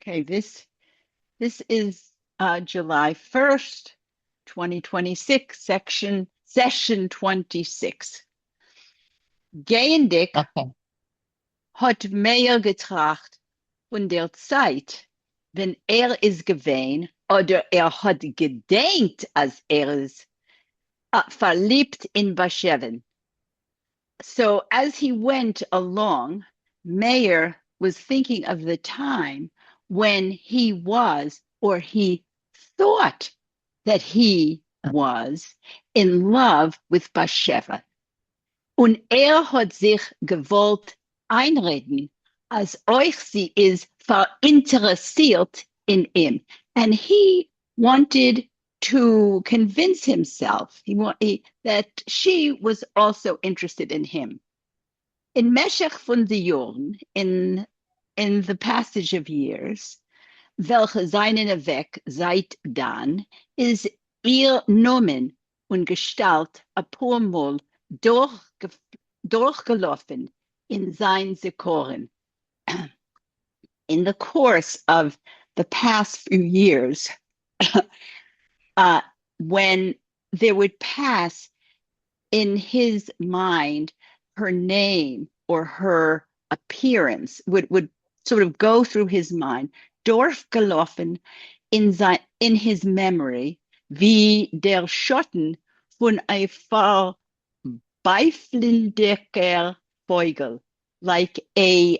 Okay, this is July 1st, 2026, session 26. Geyendik Okay. hat mehr getracht von der Zeit, wenn ist gewesen oder hat gedenkt, als ist verliebt in Basheven. So as he went along, Meir was thinking of the time when he was, or he thought that he was, in love with Bathsheba. Und hat sich gewollt einreden, als euch sie ist verinteressiert in ihm. And he wanted to convince himself that she was also interested in him. In Meshech von the Jorn, in the passage of years, welche seinen Weg seit dann, ist ihr Nomen und Gestalt a paar Mal durchgelaufen in sein Sekoren. In the course of the past few years, when there would pass in his mind her name or her appearance would sort of go through his mind, durchgelaufen in his memory, wie der Schatten von ein vorbeifliegender Vogel, like a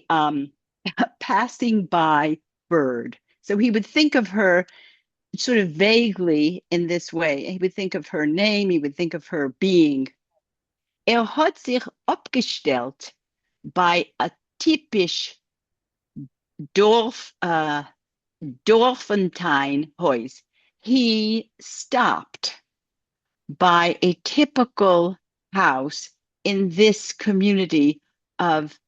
passing by bird. So he would think of her sort of vaguely in this way. He would think of her name, he would think of her being. Hat sich abgestellt bei a typisch Dorfentine-Häus. He stopped by a typical house in this community of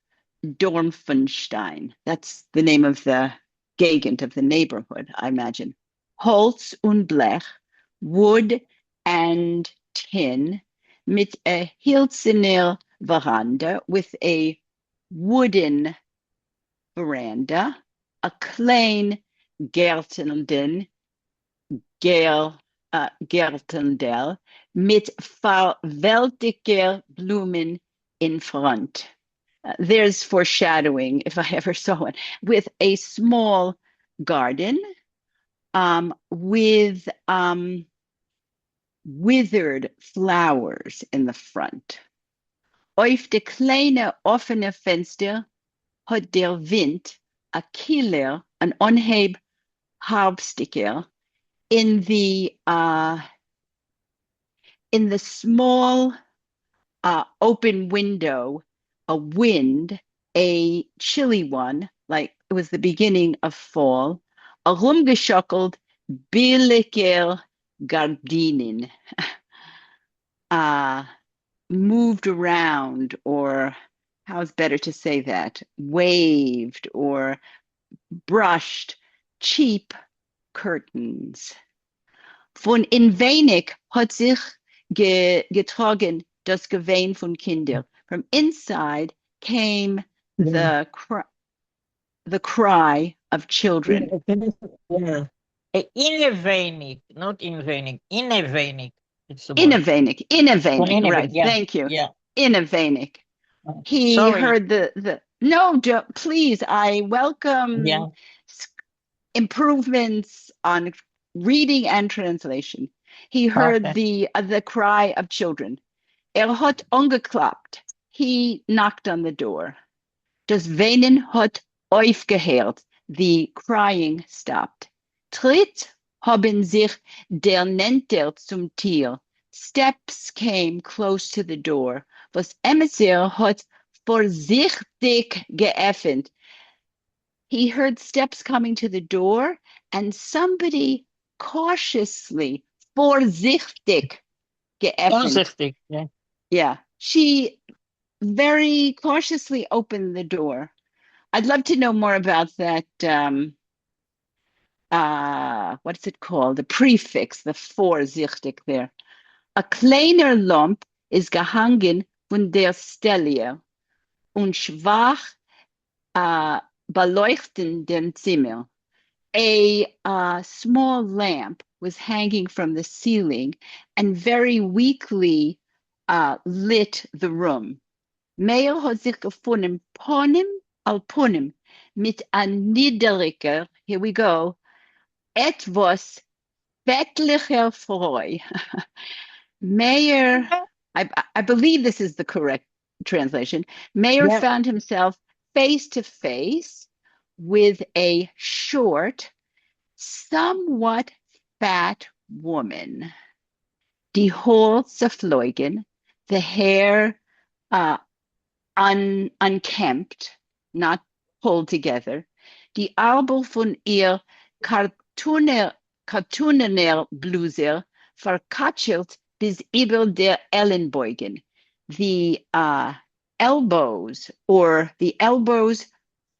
Dorfenstein. That's the name of the Gegend, of the neighborhood, I imagine. Holz und Blech, wood and tin, mit a Hilzener veranda, with a wooden veranda, a klein Gärtendel, Gärtendel, mit verweltiger Blumen in front. There's foreshadowing, if I ever saw one, with a small garden, with withered flowers in the front. Auf de kleine offene Fenster hat der Wind a killer, an onheib harpsticker in the small open window, a wind, a chilly one, like it was the beginning of fall, a rumgeschockelt billiger Gardinen, moved around, or how's better to say that, waved or brushed cheap curtains. Von in wenig hat sich getragen das Gewehen von Kindern. From inside came Yeah. the cry of children. Yeah. Innewenig, not in wenig. Innewenig. It's the word. Von Innewenig, innewenig, right. yeah. Thank you. Yeah. Innewenig. He Sorry. heard no, please, I welcome Yeah. improvements on reading and translation. He heard Okay. the cry of children. Hat angeklopft. He knocked on the door. Das Weinen hat aufgehört. The crying stopped. Tritt haben sich der Nenter zum Tier. Steps came close to the door. Was Emissär hat vorsichtig geöffnet. He heard steps coming to the door, and somebody cautiously, vorsichtig geöffnet. Vorsichtig. Yeah. Yeah, she very cautiously opened the door. I'd love to know more about that. What's it called? The prefix, the vorsichtig there. A kleiner Lump is gehangen von der Stelle und schwach beleuchten dem Zimmer. a small lamp was hanging from the ceiling and very weakly lit the room. Meir hat sich gefunden, Ponim al Ponim, mit a niedriger, here we go, etwas fettlicher Freu. Meir, I believe this is the correct translation. Meir Yeah. found himself face to face with a short, somewhat fat woman. Die Haar zerflogen, the hair uh, unkempt, not pulled together. Die Arbel von ihr Cartooner Bluse verkatschelt bis über der Ellenbeugen. The elbows, or the elbows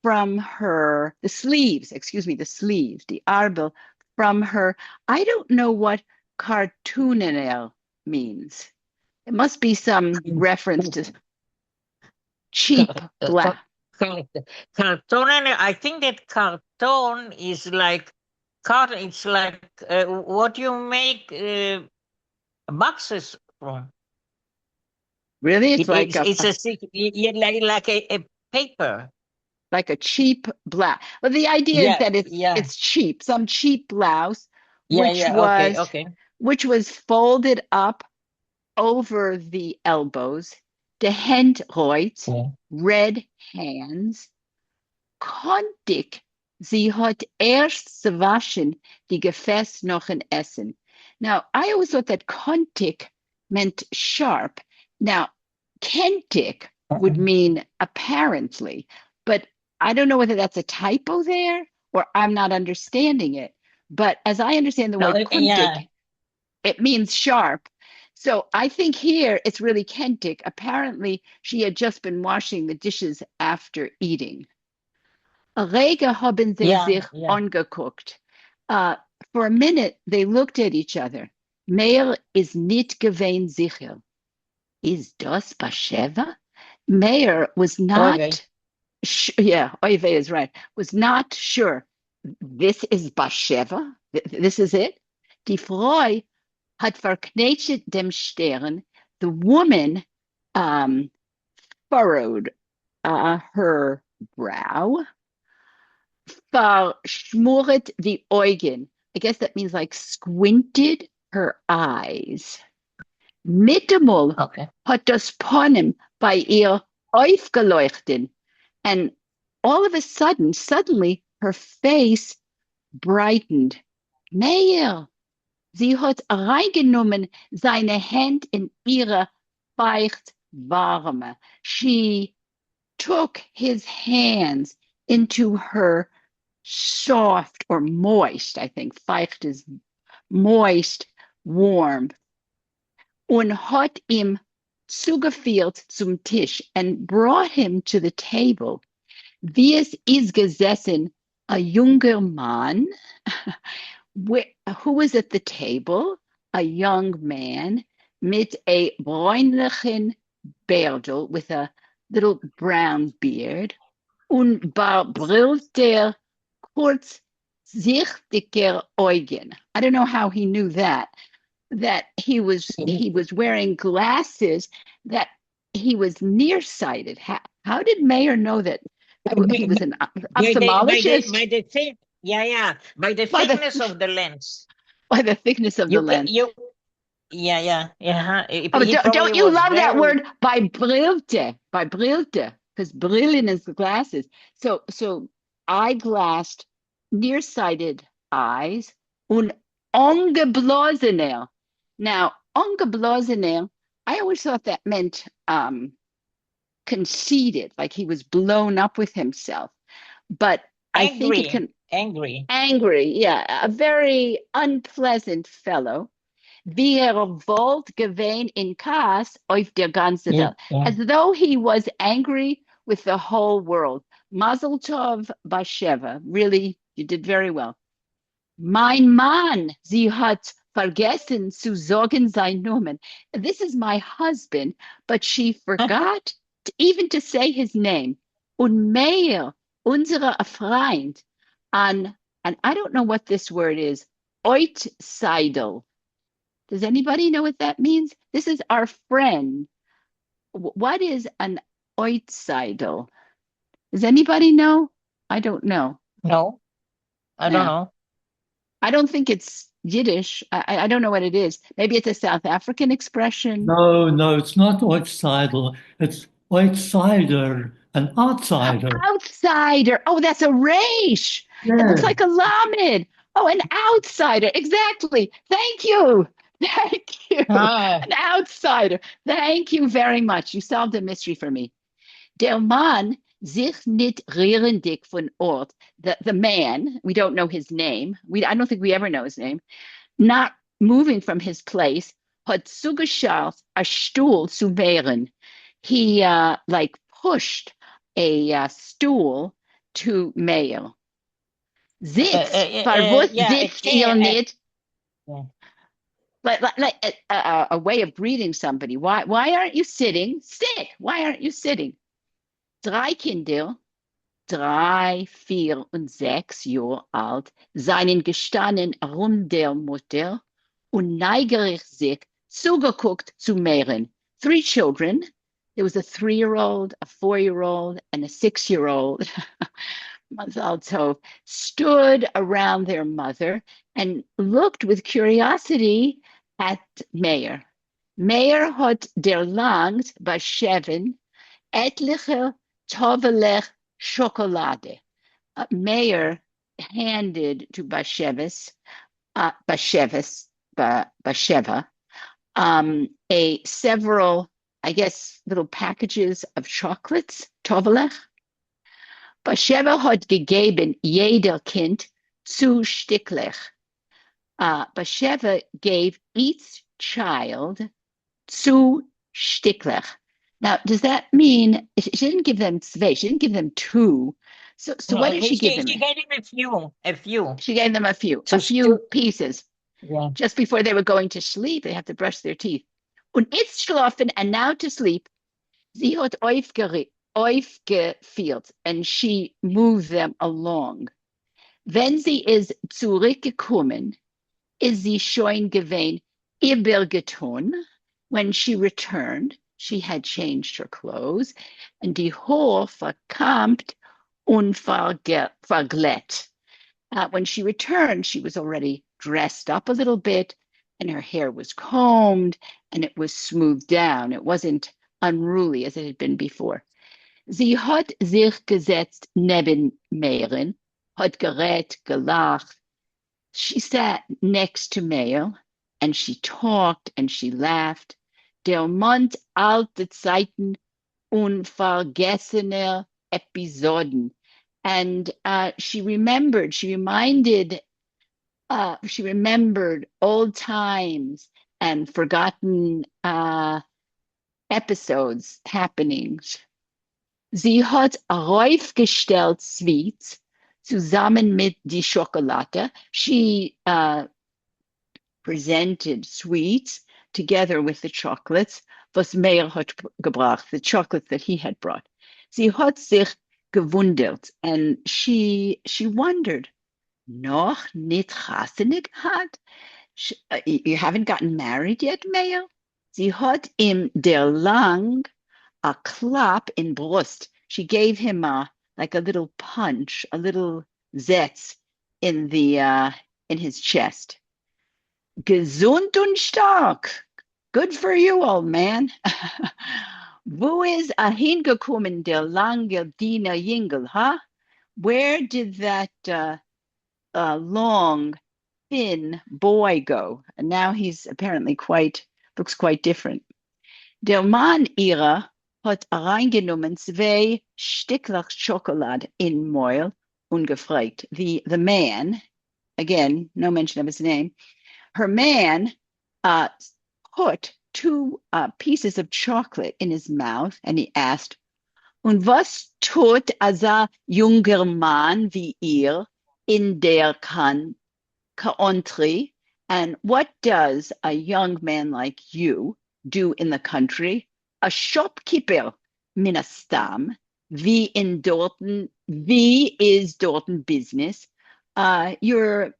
from her, the sleeves, excuse me, the sleeves, the arbel from her. I don't know what cartooner means. It must be some reference to cheap glass. Carton, I think that carton is like carton. It's like what you make boxes from. Really, it's It's a like a paper. like a cheap blouse. Well, the idea is Yeah, that yeah, it's cheap, some cheap blouse, yeah, which yeah. Okay, was okay. folded up over the elbows, the Händroid, Yeah. red hands, kontig. Sie hat erst waschen die Gefäß noch in Essen. Now, I always thought that kontig meant sharp. Now, kentig would mean apparently, but I don't know whether that's a typo there or I'm not understanding it. But as I understand the No, word yeah, kuntig, it means sharp. So I think here it's really kentig. Apparently, she had just been washing the dishes after eating. Rege haben sie yeah, sich yeah. angeguckt. Uh, for a minute, they looked at each other. Meir is nicht gewesen sicher. Is das Basheva? Meir was Okay. not, yeah, Oive is right, was not sure. This is Basheva? This is it? Die Frau hat verknetet dem Stern. The woman furrowed her brow. Verschmuret die Augen. I guess that means like squinted her eyes. Mittemol Okay. hat das Ponem bei ihr aufgeleuchtet. And all of a sudden, suddenly, her face brightened. Meir, sie hat reingenommen seine Hand in ihre feucht warme. She took his hands into her soft or moist, I think. Feucht is moist, warm. Und hat ihm zugeführt zum Tisch and brought him to the table. Wie es ist gesessen, a junger Mann, who was at the table? A young man mit a bräunlichen Bärdel, with a little brown beard, und brillte kurzsichtiger Augen. I don't know how he knew that. That he was wearing glasses, that he was nearsighted. How did Mayer know that he was an ophthalmologist? By the thick, yeah, yeah, by the By thickness the of the lens. by the thickness of the You can, lens. you, yeah, yeah, yeah. Oh, He probably don't you was love that very, word? By brilte, because brillen is the glasses. So eyeglassed, nearsighted eyes, und ungeblosener. Now, ungeblosener, I always thought that meant conceited, like he was blown up with himself. But I think it angry, can angry. angry, yeah, a very unpleasant fellow. Wie wollt gewesen in Kaas auf der ganzen Yeah, Welt, yeah. as though he was angry with the whole world. Mazel tov Basheva, really, you did very well. Mein Mann, sie hat vergessen zu sagen sein Namen. This is my husband, but she forgot even to say his name. Und mehr, unsere Freund, an And I don't know what this word is. Oitseidel. Does anybody know what that means? This is our friend. What is an oitseidel? Does anybody know? I don't know. No, I don't Yeah. know. I don't think it's Yiddish. I don't know what it is. Maybe it's a South African expression. No, no, it's not outsider. It's outsider, an outsider. Outsider. Oh, that's a resh. It looks Yeah. like a lamed. Oh, an outsider. Exactly. Thank you. Thank you. Ah, An outsider. Thank you very much. You solved a mystery for me. Der Mann sich nicht rierendig von Ort. The man, we don't know his name. I don't think we ever know his name. Not moving from his place, hat zugeschafft, a Stuhl zu wehren. He like pushed a stool to mail. Sitz, verwusst yeah, sitzt ihr nicht? yeah. Like a way of greeting somebody. Why aren't you sitting? Sit. Why aren't you sitting? Drei Kinder, 3, 4 und 6 Jahre alt, seien gestanden rum der Mutter und neugierig sich zugeguckt zu mehren. 3 children. There was a 3-year-old, a 4-year-old, and a 6-year-old. Mazal Tov stood around their mother and looked with curiosity at Meir. Meir hat der Langt beschrieben etliche Tovelech Schokolade. Meir handed to Basheva, a several, I guess, little packages of chocolates, Tovelech. Basheva hat gegeben jeder Kind zu Stücklich. Basheva gave each child zu Stücklich. Now, does that mean she didn't give them zwei? She didn't give them two. So No, what did she give them? she gave him a few. She gave them a few pieces. Yeah. Just before they were going to sleep, they have to brush their teeth. Und jetzt schlafen, and now to sleep. Sie hat aufgeführt, and she moved them along. Wenn sie ist zurückgekommen, ist sie schon gewesen übergetan. When she returned, she had changed her clothes, and die Haar verkämmt und verglätt. When she returned, she was already dressed up a little bit, and her hair was combed, and it was smoothed down. It wasn't unruly as it had been before. Sie hat sich gesetzt neben Merin, hat gerät, gelacht. She sat next to Meir, and she talked and she laughed. Der Mond alte Zeiten unvergessener Episoden. And she remembered old times and forgotten episodes, happenings. Sie hat aufgestellt Sweets zusammen mit die Schokolade. She presented sweets together with the chocolates, was Meir hat gebracht, the chocolates that he had brought. Sie hat sich gewundert, and she wondered, noch nicht Chasenig hat? You haven't gotten married yet, Meir? Sie hat ihm der Lang a clap in Brust. She gave him like a little punch, a little zetz in his chest. Gesund und stark. Good for you, old man. Wo ist hingekommen der lange Diener Jingle, huh? Where did that long, thin boy go? And now he's apparently looks quite different. Der Mann ihrer hat reingenommen 2 Stücklach Schokolade in Mäuel und gefragt. The man, again, no mention of his name, her man put 2 pieces of chocolate in his mouth, and he asked, Und was tut a junger Mann wie ihr in der country? And what does a young man like you do in the country? A shopkeeper, minastam. Wie is Dorten business? You're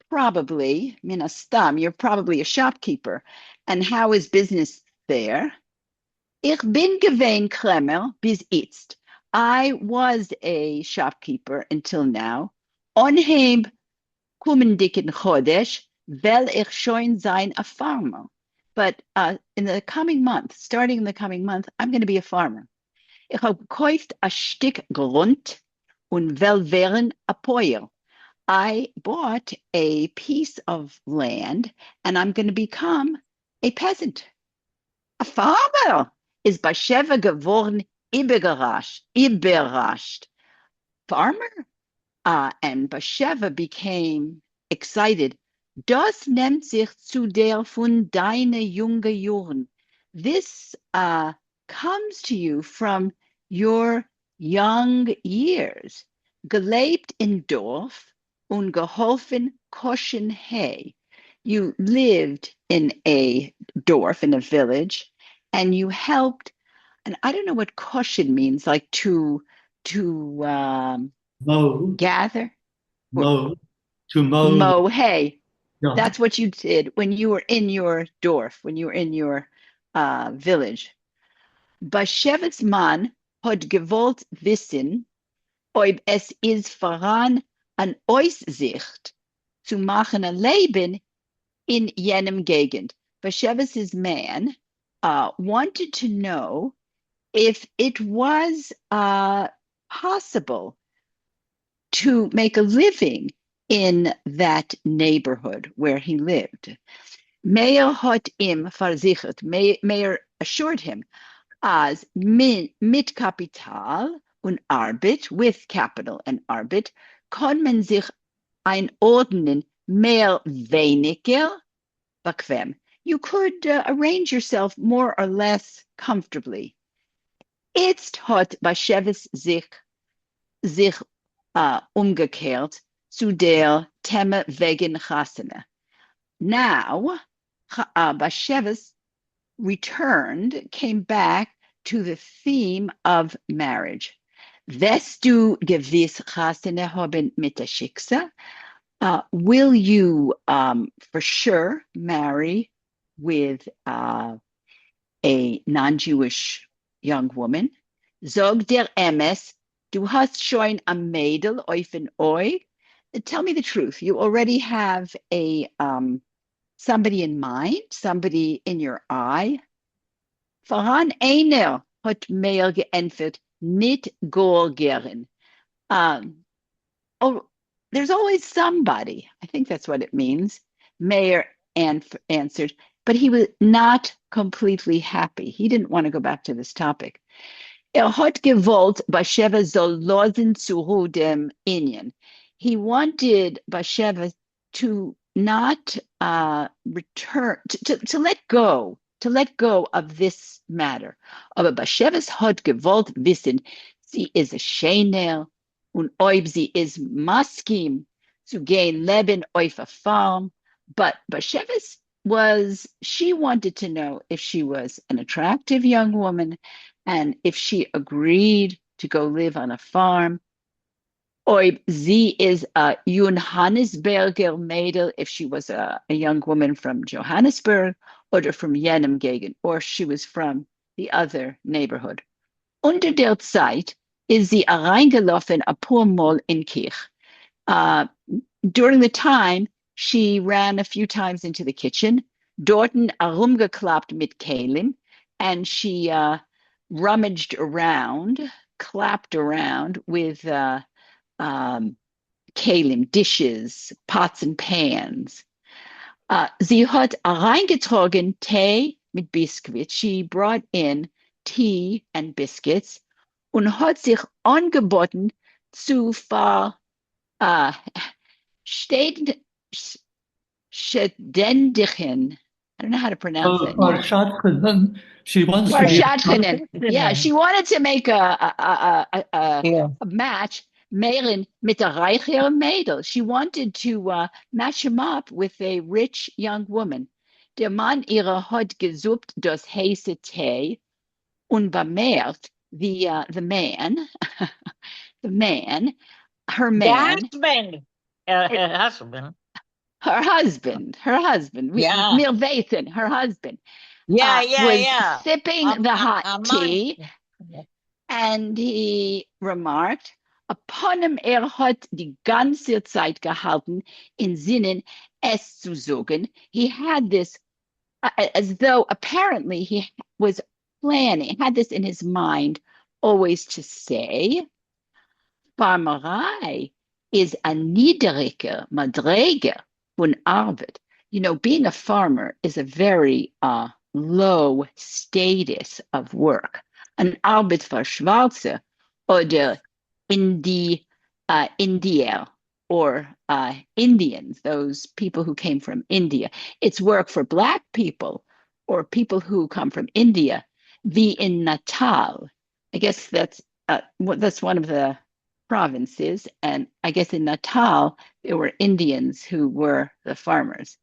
probably, min hastam, you're probably a shopkeeper. And how is business there? Ich bin gewein Kremer bis jetzt. I was a shopkeeper until now. Onheim kommendigen Chodesh, will ich schon sein a farmer. But in the coming month, starting in the coming month, I'm going to be a farmer. Ich habe gekauft a Stück Grund und will werden a Poyer. I bought a piece of land and I'm going to become a peasant. A farmer is Basheva geworden überrascht. Farmer? And Basheva became excited. Das nimmt sich zu der von deine junge Jahren. This comes to you from your young years. Gelebt in Dorf und geholfen koschen hay. You lived in a Dorf, in a village, and you helped. And I don't know what koschen means, like to Mow, gather or mow, to mow. mow hay. Yeah. That's what you did when you were in your Dorf, when you were in your village. Bashevis man had gewollt wissen, ob es is voran an Aussicht zu machen ein Leben in jenem Gegend. Bashevis's man wanted to know if it was possible to make a living in that neighborhood where he lived. Meir hat ihm versichert, Meir assured him, as mit Kapital und Arbeit, with capital and Arbeit, kann man sich einordnen mehr weniger bequem. You could arrange yourself more or less comfortably. Jetzt hat Bashevis sich umgekehrt zu der Thema wegen Chasene. Now, Bashevis came back to the theme of marriage. Wirst du gewiss Chasene haben mit der Schicksa? Will you for sure marry with a non-Jewish young woman? Sag der Emes, du hast schon a Mädel auf ein Oi. Tell me the truth. You already have a somebody in mind, somebody in your eye. Voran einer hat mehr geantwortet, nicht gar gern. Oh, there's always somebody. I think that's what it means. Meir answered, but he was not completely happy. He didn't want to go back to this topic. Hat gewollt, Basheva soll losen zu dem Inyan. He wanted Basheva to not return, to let go of this matter. Aber Bashevis hat gewollt wissen, sie is a Sheinel, und ob sie is maskim zu gehen leben auf a farm. But Bashevis she wanted to know if she was an attractive young woman and if she agreed to go live on a farm. Ob sie is a Johannesberger Mädel, if she was a young woman from Johannesburg, or from jenem Gegend, or she was from the other neighborhood. Unter der Zeit is sie reingelaufen a paar Mal in Kirch. During the time, she ran a few times into the kitchen, dorten herumgeklappt mit Kelim, and she rummaged around, clapped around with Kelim, dishes, pots and pans. Sie hat reingetragen Tee mit Biskuit. She brought in tea and biscuits und hat sich angeboten zu verständigen. I don't know how to pronounce that. Wahrscheinlich, she wants to be Verständigen. Yeah, she wanted to make a Yeah. match Merin mit a reicher Mädel. She wanted to match him up with a rich young woman. Der Mann ihrer hat gesucht das heiße Tee und bemerkt the man, the man her The man, husband. it, Her husband. her husband, Yeah. Mir Vathan, her husband, Yeah, yeah, was yeah. sipping the hot A man. tea, and he remarked, upon ihm hat die ganze Zeit gehalten, in Sinnen es zu sagen. He had this, as though apparently he was planning, had this in his mind always to say, Farmerei is a niedrige Madrege von Arbeit. You know, being a farmer is a very low status of work. An Arbeit für Schwarze oder Indier or Indians, those people who came from India. It's work for Black people or people who come from India, wie in Natal. I guess that's one of the provinces, and I guess in Natal there were Indians who were the farmers.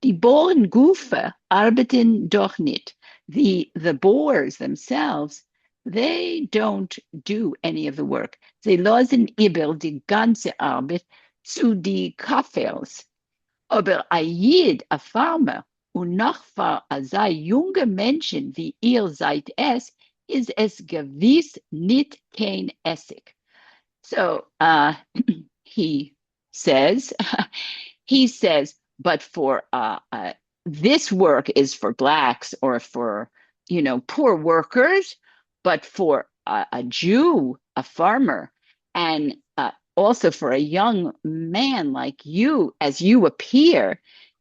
Die Bauerngufe arbeiten doch nicht. The Boers themselves, they don't do any of the work. Sie lassen über die ganze Arbeit zu die Kaffers. Aber a Farmer, und noch für a junge Menschen wie ihr seid es, ist es gewiss nicht kein Essig. So he says, he says, but for this work is for Blacks or for, poor workers, but for a Jew, a farmer, and also for a young man like you, as you appear,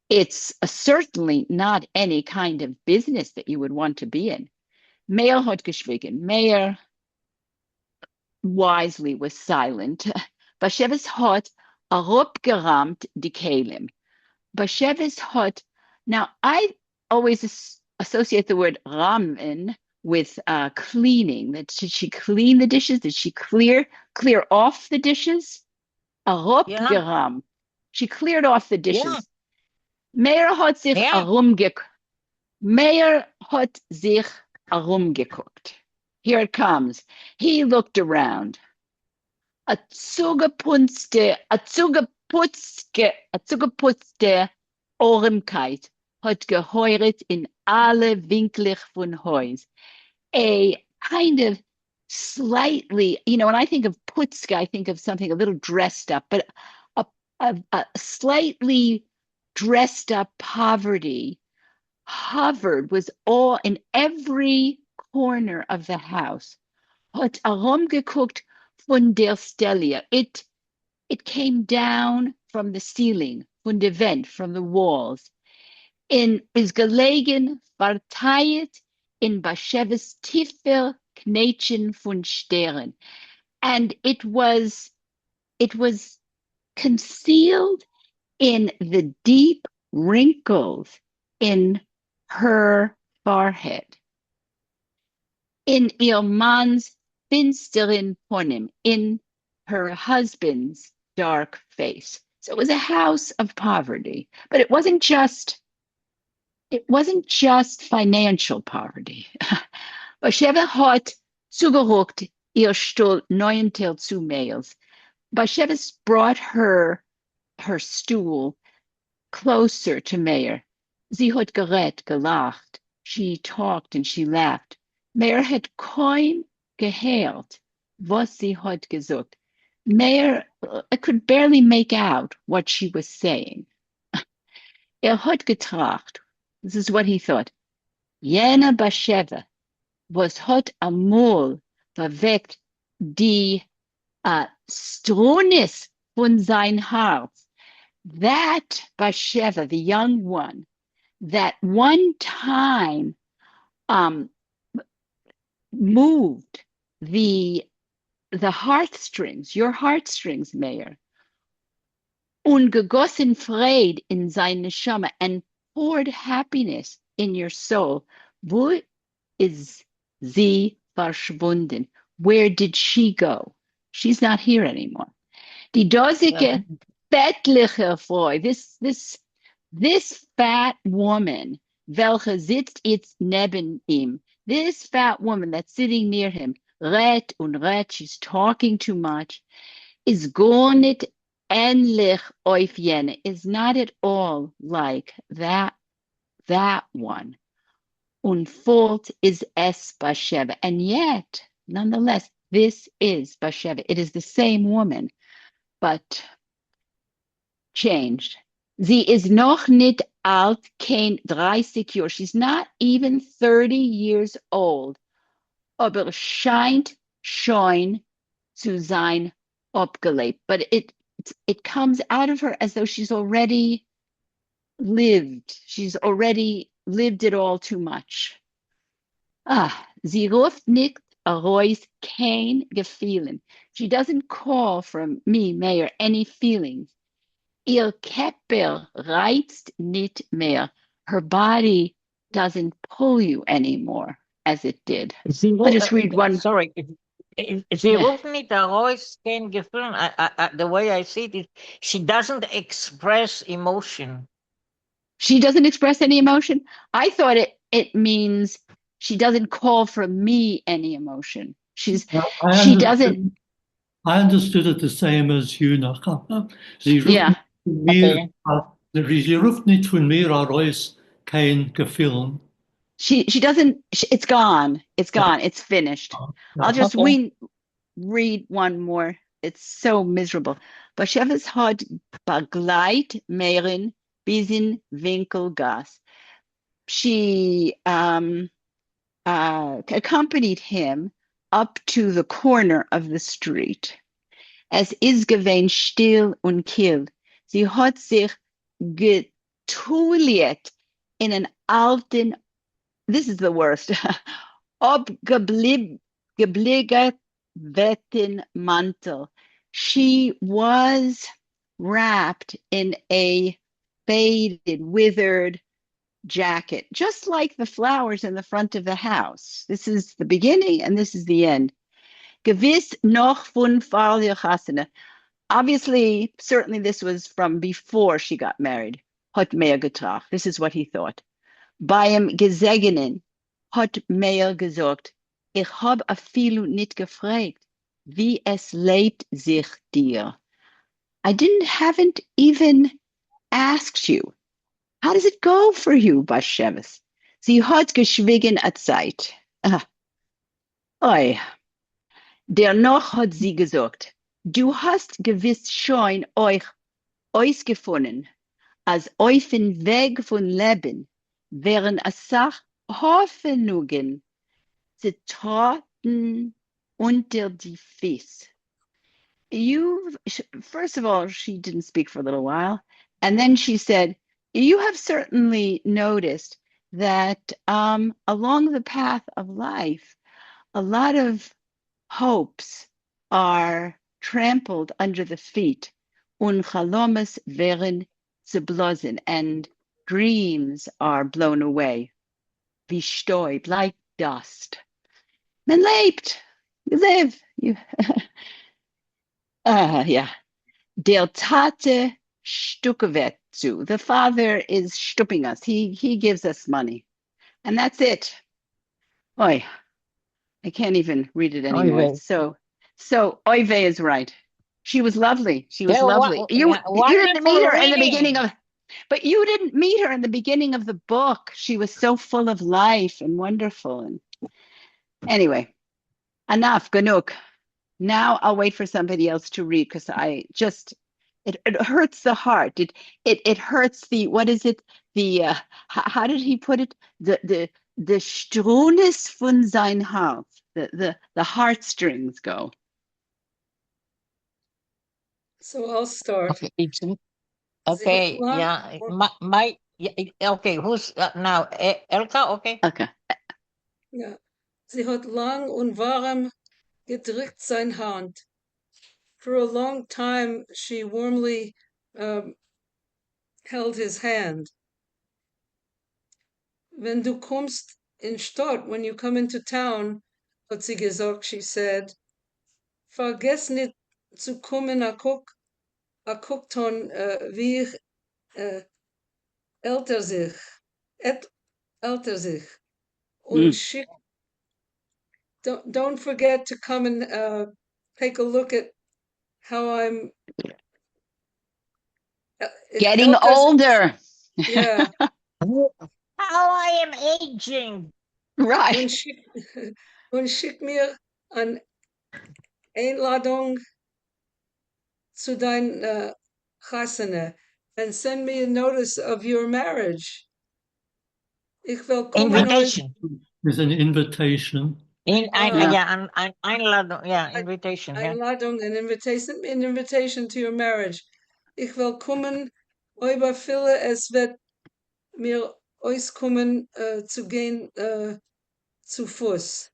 it's certainly not any kind of business that you would want to be in. Meir hat geschwiegen. Meir wisely was silent. Bashevis hat herabgerammt die Kalim. Bashevis hat, now I always associate the word ramen with cleaning. Did she clean the dishes? Did she clear off the dishes? Yeah, Herabgerammt. She cleared off the yeah, dishes. Meir hat sich yeah. Meir hat sich herumgeguckt. Here it comes. He looked around. A zugeputzte Ohrigkeit hat geheuert in alle Winkel von Haus. A kind of slightly, when I think of putzke, I think of something a little dressed up, but a slightly dressed up poverty was all in every corner of the house. Hat herumgeguckt von der Stelle. It came down from the ceiling, von der Wand, from the walls. Is gelegen, verteilt in Bashevis tiefer Knätchen von Sternen. And it was concealed in the deep wrinkles in her forehead. In ihr Manns finsteren Ponim, in her husband's dark face. So it was a house of poverty, but it wasn't just financial poverty. Basheva hat zugeruckt ihr Stuhl 9 zu Mails. Basheva brought her stool closer to Meir. Sie hat gelacht. She talked and she laughed. Meir had kaum gehört, was sie hat gesagt. Meir could barely make out what she was saying. Hat getracht. This is what he thought. Jene Basheva, was hat amol verweckt die Stronis von sein Herz. That Basheva, the young one, that one time moved the heartstrings, your heartstrings, Meir, und gegossen Fried in sein Neshama, and poured happiness in your soul. Wo is sie verschwunden? Where did she go? She's not here anymore. Die dosige fettliche Frau, this fat woman, welche sitzt jetzt neben ihm, this fat woman that's sitting near him, redt und redt, she's talking too much. is gar nicht ähnlich auf jene, is not at all like that one. Und fault is es Bathsheba. And yet, nonetheless, this is Bathsheba. It is the same woman, but changed. Sie ist noch nicht alt, kein 30 Jahre. She's not even 30 years old. Aber scheint schon zu sein abgelebt. But it comes out of her as though she's already lived. She's already lived it all too much. Sie ruft nicht heraus kein Gefühlen. She doesn't call from me, Mayor, any feelings. Ihr Körper reizt nicht mehr. Her body doesn't pull you anymore as it did. I'll just read one. Sorry. Sie Yeah. ruft nicht heraus kein Gefühl. The way I see it, she doesn't express emotion. She doesn't express any emotion. I thought it means she doesn't call from me any emotion. She doesn't. I understood it the same as you, Nachama. Sie ruft Yeah. nicht von mir, sie ruft nicht von mir heraus kein Gefühl. She doesn't. It's gone. It's gone. It's finished. I'll just read one more. It's so miserable. Bashevis hat begleit Merin bis in Winkelgasse. She accompanied him up to the corner of the street. Es ist gewesen still und kill. Sie hat sich getuliert in an alten, this is the worst, abgebliebenen Mantel. She was wrapped in a faded, withered jacket, just like the flowers in the front of the house. This is the beginning and this is the end. Gewiss noch von Frau Hasene. Obviously, certainly this was from before she got married. Hat mehr getracht. This is what he thought. Beim Gesegnen hat mehr gesagt, ich hab a viel nicht gefragt, wie es lebt sich dir. Haven't even asked you. How does it go for you, Bashevis? Sie hat geschwiegen a Zeit. Oi. Dennoch hat sie gesagt, du hast gewiss schon euch ausgefunden, als euren Weg von Leben wären a Sach Hoffnungen zu traten unter die Füße. First of all, she didn't speak for a little while. And then she said, you have certainly noticed that along the path of life, a lot of hopes are trampled under the feet. Und Chalomas werden zerblasen, and dreams are blown away. Wie Stäub, like dust. Men lebt, you live. Yeah. Der Tate stuckevet zu. The father is stupping us. He gives us money. And that's it. Oy. I can't even read it anymore. Oy So Oy vey is right. She was lovely. She was Yeah, lovely. You didn't wonderful meet her in the reading. beginning of, but you didn't meet her in the beginning of the book. She was so full of life and wonderful. And anyway, enough, genug. Now I'll wait for somebody else to read because it hurts the heart. It hurts the, what is it? The how did he put it? The Strunes von sein Hals. The heartstrings go. So I'll start. Okay, okay, yeah. Okay, who's now? Elka, okay. Okay. Ja. Sie hat lang und warm gedrückt sein Hand. For a long time, she warmly held his hand. Wenn du kommst in Stadt, when you come into town, hat sie gesagt, she said, vergess nicht zu kommen a guckton wie ich älter sich, älter sich. Und schick, don't forget to come and take a look at how I'm Getting Elkas, older. yeah, How I am aging. Right. und schick mir eine Einladung zu dein Chasene and send me a notice of your marriage. Ich will kommen euch, Invitation. Is an invitation. Yeah. Ein Einladung, yeah, invitation, yeah. Einladung, an invitation, an invitation to your marriage. Ich will kommen, überfülle, es wird mir auskommen zu gehen zu Fuß.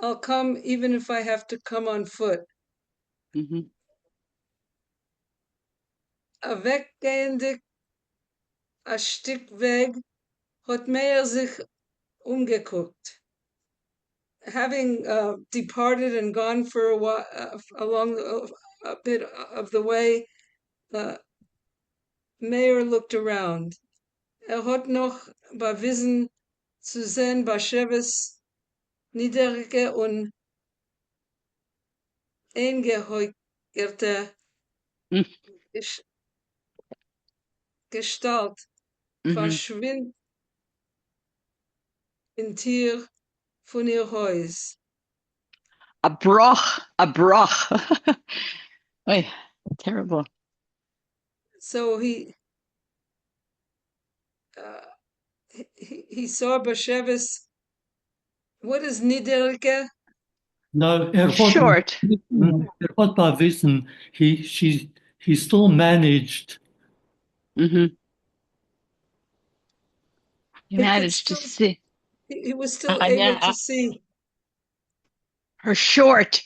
I'll come even if I have to come on foot. Mhm. A weggehende, a Stück Weg, hat Meir sich umgeguckt. Having departed and gone for a while, along a bit of the way, Meir looked around. Hat noch bewiesen zu sehen, Bashevis niedrige und eingeheugerte Mm. Gestalt Mhm. verschwindet in Tier von ihr Haus. A broch. A broch. Oy, terrible. So he saw Bashevis. What is niederige? No, Short. Erhot Bavisen, he still managed. Mhm. You He could managed to still, see he was still able to see. her short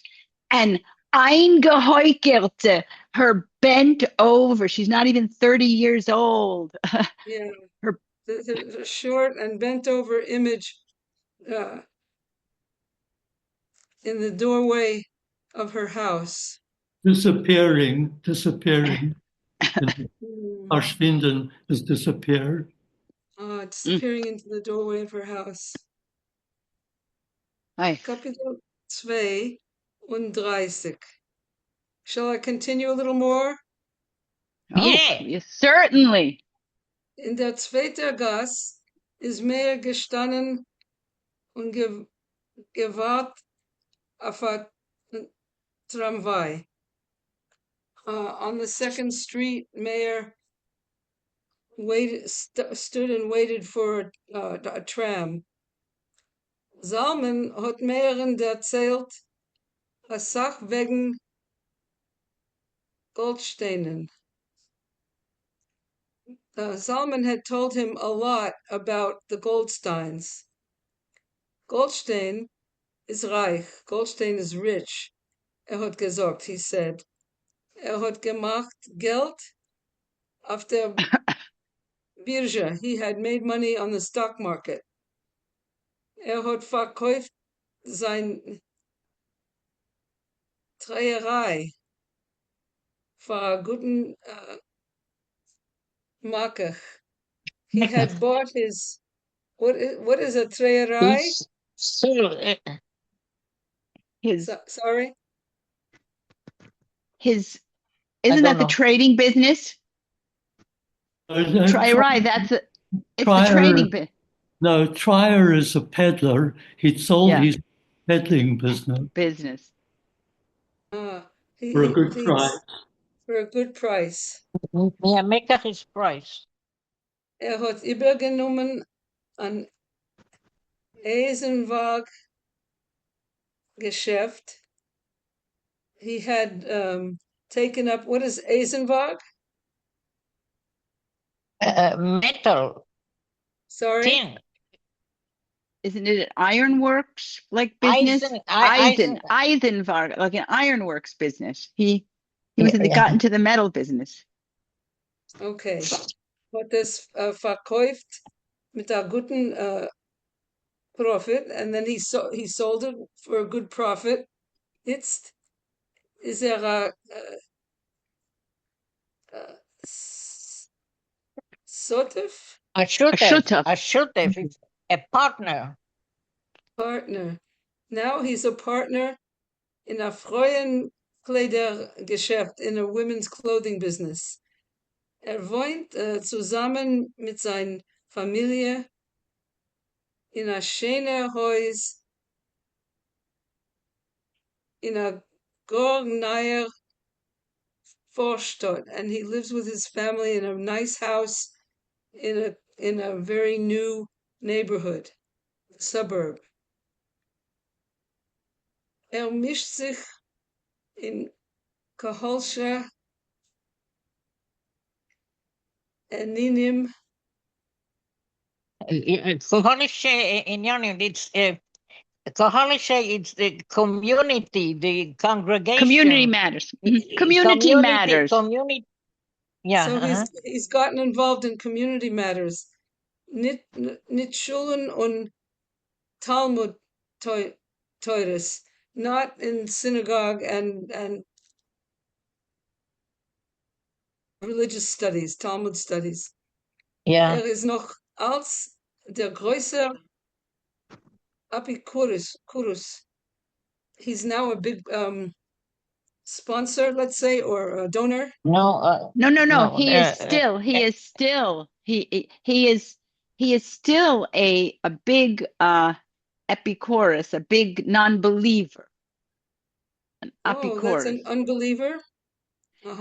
and eingeheukerte, her bent over. She's not even 30 years old. Yeah, Her the short and bent over image uh, in the doorway of her house. Disappearing. Mm. Verschwinden is disappear. Disappearing into the doorway of her house. Ay. Kapitel 32. Shall I continue a little more? Oh, Yeah. yes, certainly. In der zweiten Gas ist Meir gestanden und gewahrt auf a tramway. On the second street, Meir stood and waited for a tram. Zalman hat Meiren erzählt, a Sach wegen Goldsteinen. Zalman had told him a lot about the Goldsteins. Goldstein is reich. Goldstein is rich. Hat gesagt, he said. Hat gemacht Geld auf der Birge. He had made money on the stock market. Hat verkauft sein Dreherei for a guten Marke. He had bought his, what is a Dreherei? Still, His Sorry? his I isn't don't that the know. trading business? Try right. That's it. It's the trading bit No, Trier is a peddler. He'd sold Yeah. his peddling business business. for a good He's price. for a good price. Yeah, make that his price. Hat übergenommen an Eisenwagen Geschäft. He had taken up, what is Eisenwagen? Metal, Sorry? tin, Isn't it an ironworks like business? Eisen. Eisenvarg, like an ironworks business. He was in the Yeah. got into the metal business. Okay. Hat das verkauft mit a guten profit, and then he sold it for a good profit. Jetzt ist a Sotif A shutaf. shutef, is a partner. partner. Now he's a partner in a freien Kleidergeschäft, in a women's clothing business. Wohnt zusammen mit seiner Familie in a schöner Haus in a gorgener Vorstadt, and he lives with his family in a nice house in a very new neighborhood, suburb. Mischt sich in Kaholsha Ninim. Koholishe Inyanim, it's the community, the congregation. Community matters. Community matters. Community. Yeah. So he's gotten involved in community matters. Nit Schulen und Talmud Teures, not in synagogue and religious studies, Talmud studies. Yeah. Is noch als der größer Epicurus. He's now a big sponsor, let's say, or a donor. No. No. He is still a big Epicurus, a big non-believer. An Epicurus. That's an unbeliever.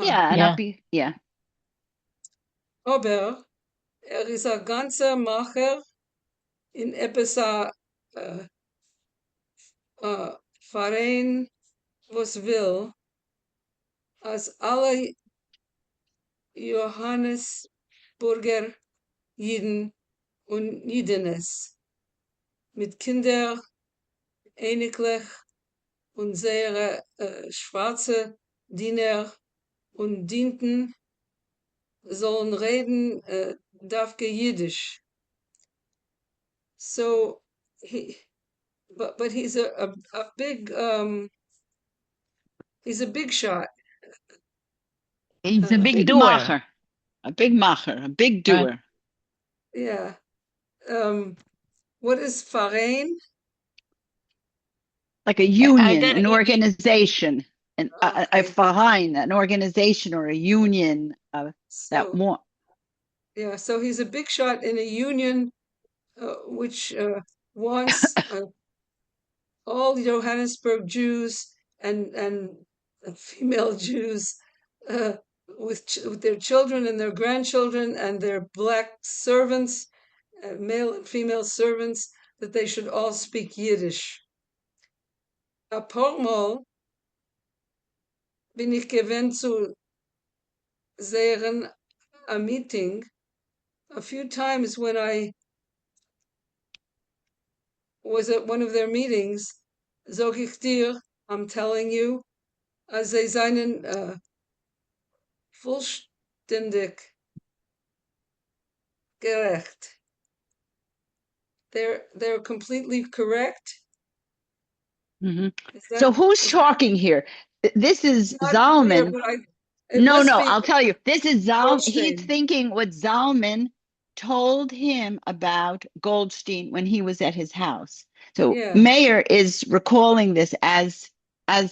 Yeah. Aber is a ganzer Macher in etwas Verein, was will, als alle Johannesburger Jiden und Jidenes mit Kinder einiglich und sehr schwarze Diener und Dienten sollen reden dafke Jiddisch. So but he's a big he's a big shot. He's a big doer. Macher. A big macher, a big doer. Yeah. What is Verein? Like a union, an organization, a Verein, an organization or a union that more. Yeah, so he's a big shot in a union which wants all Johannesburg Jews and female Jews with their children and their grandchildren and their black servants, male and female servants, that they should all speak Yiddish. A pormal bin ich gewinnt zu sehen a meeting. A few times when I was at one of their meetings, sag ich dir, I'm telling you, als sie seinen vollständig gerecht. They're completely correct. Mm-hmm. So who's talking here? This is Zalman. No, I'll tell you. This is Zalman. He's thinking what Zalman told him about Goldstein when he was at his house. So Meir is recalling this as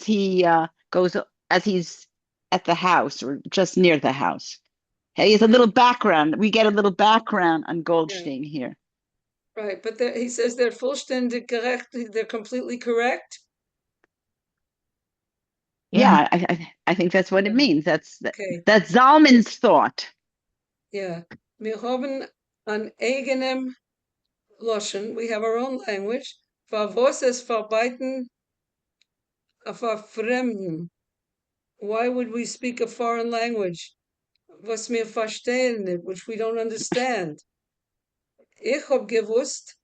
he as he's at the house or just near the house. He has a little background. We get a little background on Goldstein here. Right, but he says they're vollständig gerecht. They're completely correct. Yeah, I think that's what it means. That's Zalman's thought. Yeah, wir haben an eigenem Loschen. We have our own language. For was es verbieten for Fremden? Why would we speak a foreign language? Was wir verstehen nicht, which we don't understand. Ich hab gewusst,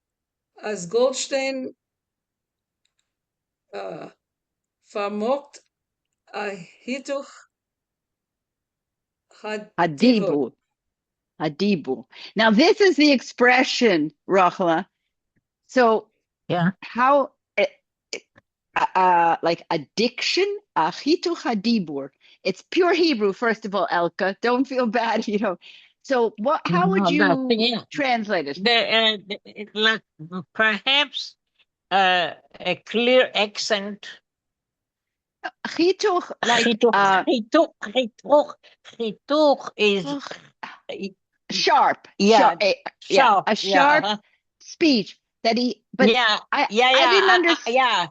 als Goldstein vermocht a Hituch Hadibu. Now this is the expression, Rachla. So how like addiction, Hituch hadibur. It's pure Hebrew, first of all, Elka. Don't feel bad, So how would you translate it? Perhaps a clear accent Chituch, like Chituch is sharp, yeah, yeah, sharp. a Yeah, sharp speech that he. But yeah, I, yeah, I yeah, didn't understand. yeah.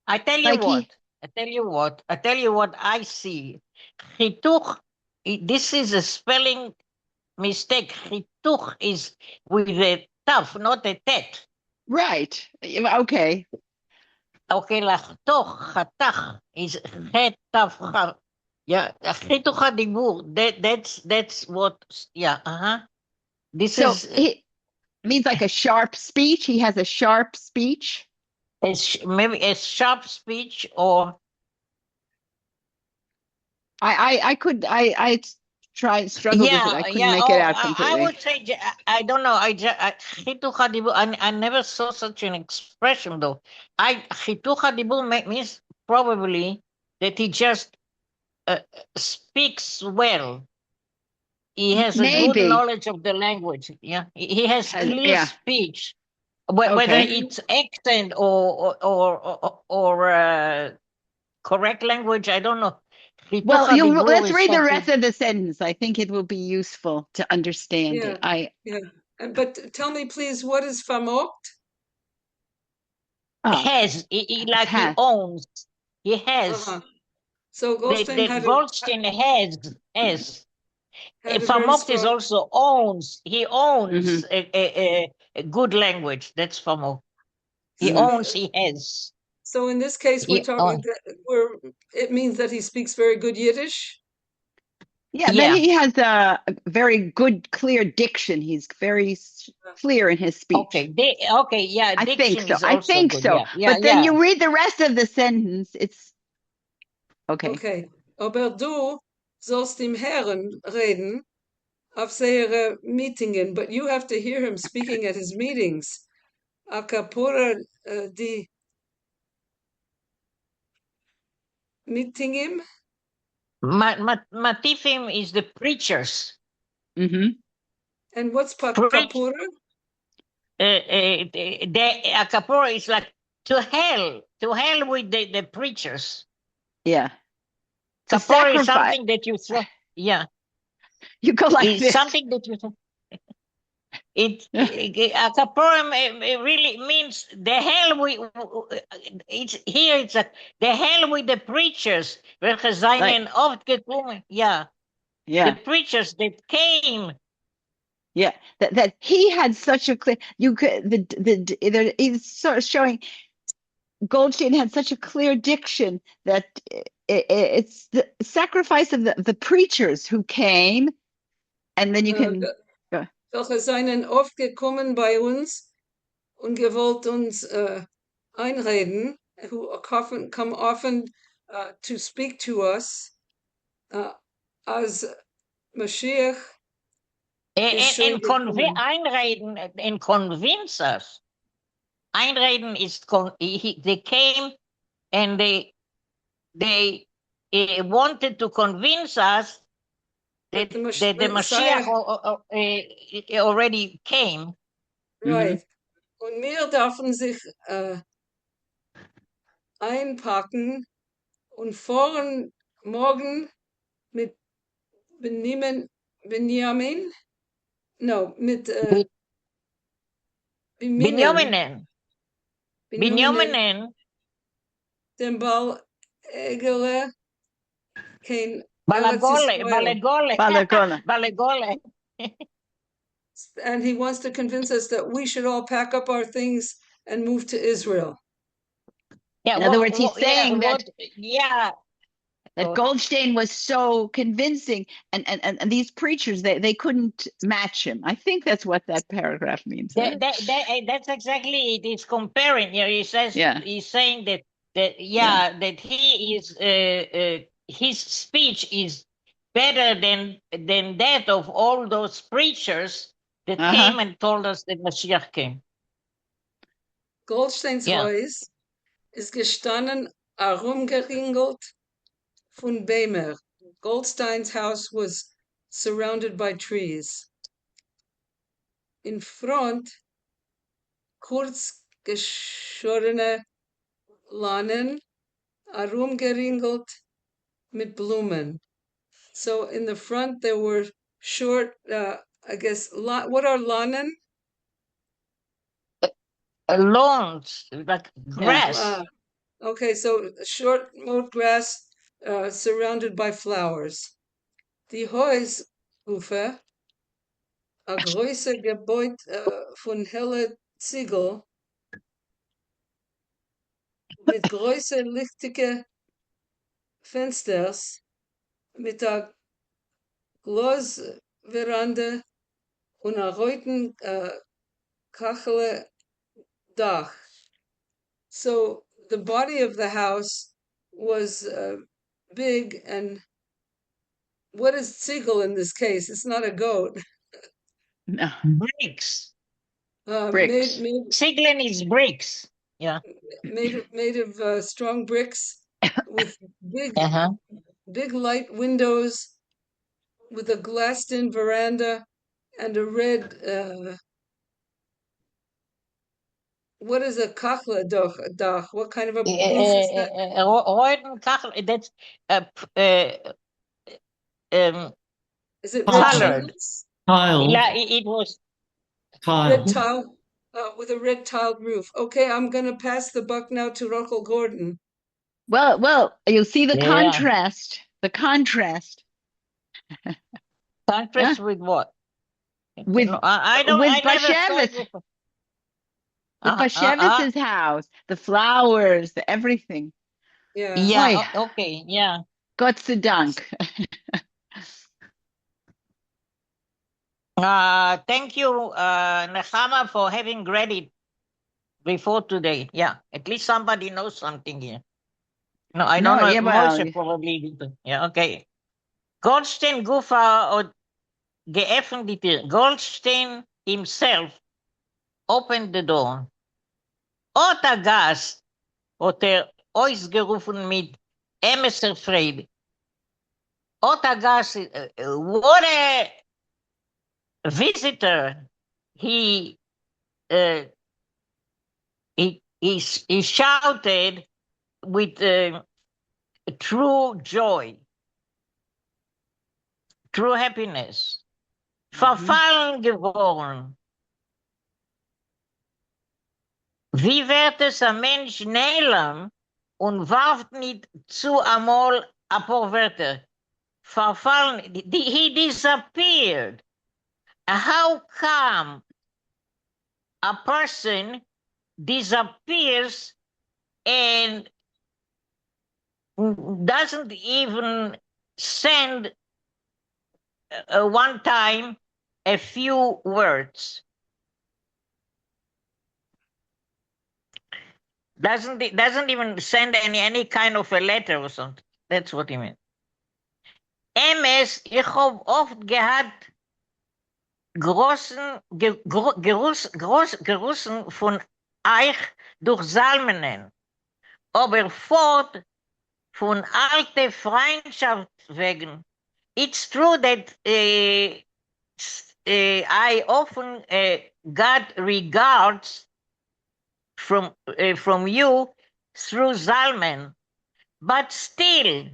I tell you Like what. he, I tell you what. I tell you what I see. Chituch. This is a spelling mistake. Chituch is with a tough, not a tet. right? Okay, Okay, לחתוך, חתך, is חטא תפחה. Yeah, חיתוך הדיבור, that's what, yeah, This so is he means like a sharp speech. He has a sharp speech. maybe a sharp speech or, I struggled with it. I couldn't make it out I completely. would say, I don't know, חיתוך הדיבור, I never saw such an expression though. חיתוך הדיבור means probably that he just speaks well. He has a good Maybe, knowledge of the language. Yeah, he has clear yeah. speech. Whether Okay. it's accent or correct language, I don't know. Well, Hituch Dibur let's is read the rest something. of the sentence. I think it will be useful to understand it. Yeah, yeah. But tell me, please, what is famokt? Oh, Has like he has. owns. He has. Uh-huh. So Goldstein The Goldstein has. had a very Famokt is strong. also owns. He Hmm. owns a good language. That's Famokt. He Hmm. owns. He has. So in this case, we're He talking that it means that he speaks very good Yiddish. Yeah, that yeah. he has a very good, clear diction. He's very clear in his speech. Okay. Okay. Yeah. I think Diction so. is I also think good. so. Yeah. Yeah. But then Yeah. you read the rest of the sentence. It's okay. Okay. Aber du sollst im Herren reden auf seine Meetingen, but you have to hear him speaking at his meetings. A kapora di meetingim. Matifim is the preachers. Hmm. And what's Preach. kapora? A kapora is like to hell with the preachers. Yeah. To Kapora is sacrifice. something that you throw. Yeah. You go like It's this. something that you throw. A kapora really means the hell with. It's here. It's the hell with the preachers. Welche Like, seien oft gekommen. Yeah. The yeah. preachers that came. Yeah, that he had such a clear. You could he's sort of showing Goldstein had such a clear diction that it's the sacrifice of the preachers who came, and then you can. Welche seien oft gekommen bei uns und gewollt uns einreden, who often come often to speak to us as Mashiach is schon And gekommen. einreden and convince us. Einreden is they came and they wanted to convince us That that the the Mashiach Messiah, already came. Mhm. right. Und wir dürfen sich einpacken und fahren morgen mit Benjamin, no, mit Biminen, Binyamin, Benjamin, Binyamin, dem Ball Egele, kein Eretz Balagole, Israel. Balegole, Balagona. Balegole. And he wants to convince us that we should all pack up our things and move to Israel. Yeah, In other words, he's saying yeah. that Goldstein was so convincing, and these preachers they couldn't match him. I think that's what that paragraph means. Huh? That's exactly it. It's comparing. You know, Yeah. he's saying that Yeah. that he is his speech is better than that of all those preachers that Uh-huh. came and told us that Mashiach came. Goldsteins Yeah. Haus ist gestanden herumgeringelt von Bämer. Goldstein's house was surrounded by trees. In front, kurz geschorene Lanen, herumgeringelt mit Blumen. So in the front there were short, I guess, what are lanen? Lawns, like Yeah. grass. Okay, so short, more grass surrounded by flowers. Die Häusufer, a große Gebäude von helle Ziegel mit große lichtige Fensters, mit a Glasveranda und a roten Kachele Dach. So the body of the house was big, and what is Ziegel in this case? It's not a goat. No. Bricks. Bricks. Ziegler is bricks. Yeah. Made of strong bricks with Uh-huh. big light windows, with a glassed-in veranda and a red. What is a kachla dach? What kind of a roof is that? Royden Kachel, that's um, Is it red Tile. colored. shingles? Tile. Yeah, it was. Red Tile. tile with a red tiled roof. Okay, I'm gonna pass the buck now to Rachel Gordon. Well, you'll see the Yeah. contrast. The contrast. Contrast with what? With No, I don't. with I never saw it Bashevis. before. With Bashevis's house, the flowers, the everything. Yeah. Boy, Yeah. Okay. Yeah. Gott sei Dank. Thank you, Nechama, for having read it before today. Yeah. At least somebody knows something here. No, I don't No, know. yeah, well, Moshe probably did. Yeah. Okay. Goldstein Gufa or geöffnet die Tür. Goldstein himself opened the door. Otter Gast hat ausgerufen mit Emeserfried. Otter Gast, what a visitor. He, he shouted with true joy, true happiness. Verfallen geworden. Wie wird es ein Mensch nehlen und warf nicht zu einmal ein paar Wörter? Verfallen, he disappeared. How come a person disappears and doesn't even send one time a few words? Doesn't even send any kind of a letter or something. That's what he meant. MS, ich hab oft gehabt Gerussen von euch durch Salmenen, aber fort von alte Freundschaft wegen. It's true that I often got regards from you through Zalman, but still,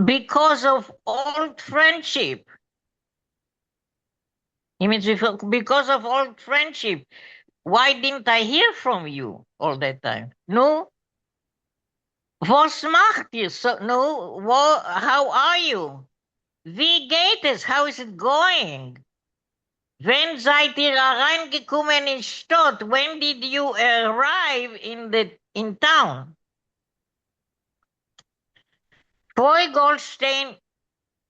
because of old friendship, he means because of old friendship, why didn't I hear from you all that time? No, was macht ihr so? No, how are you? Wie geht es? How is it going? When seid ihr reingekommen in Stadt? When did you arrive in town? Frau Goldstein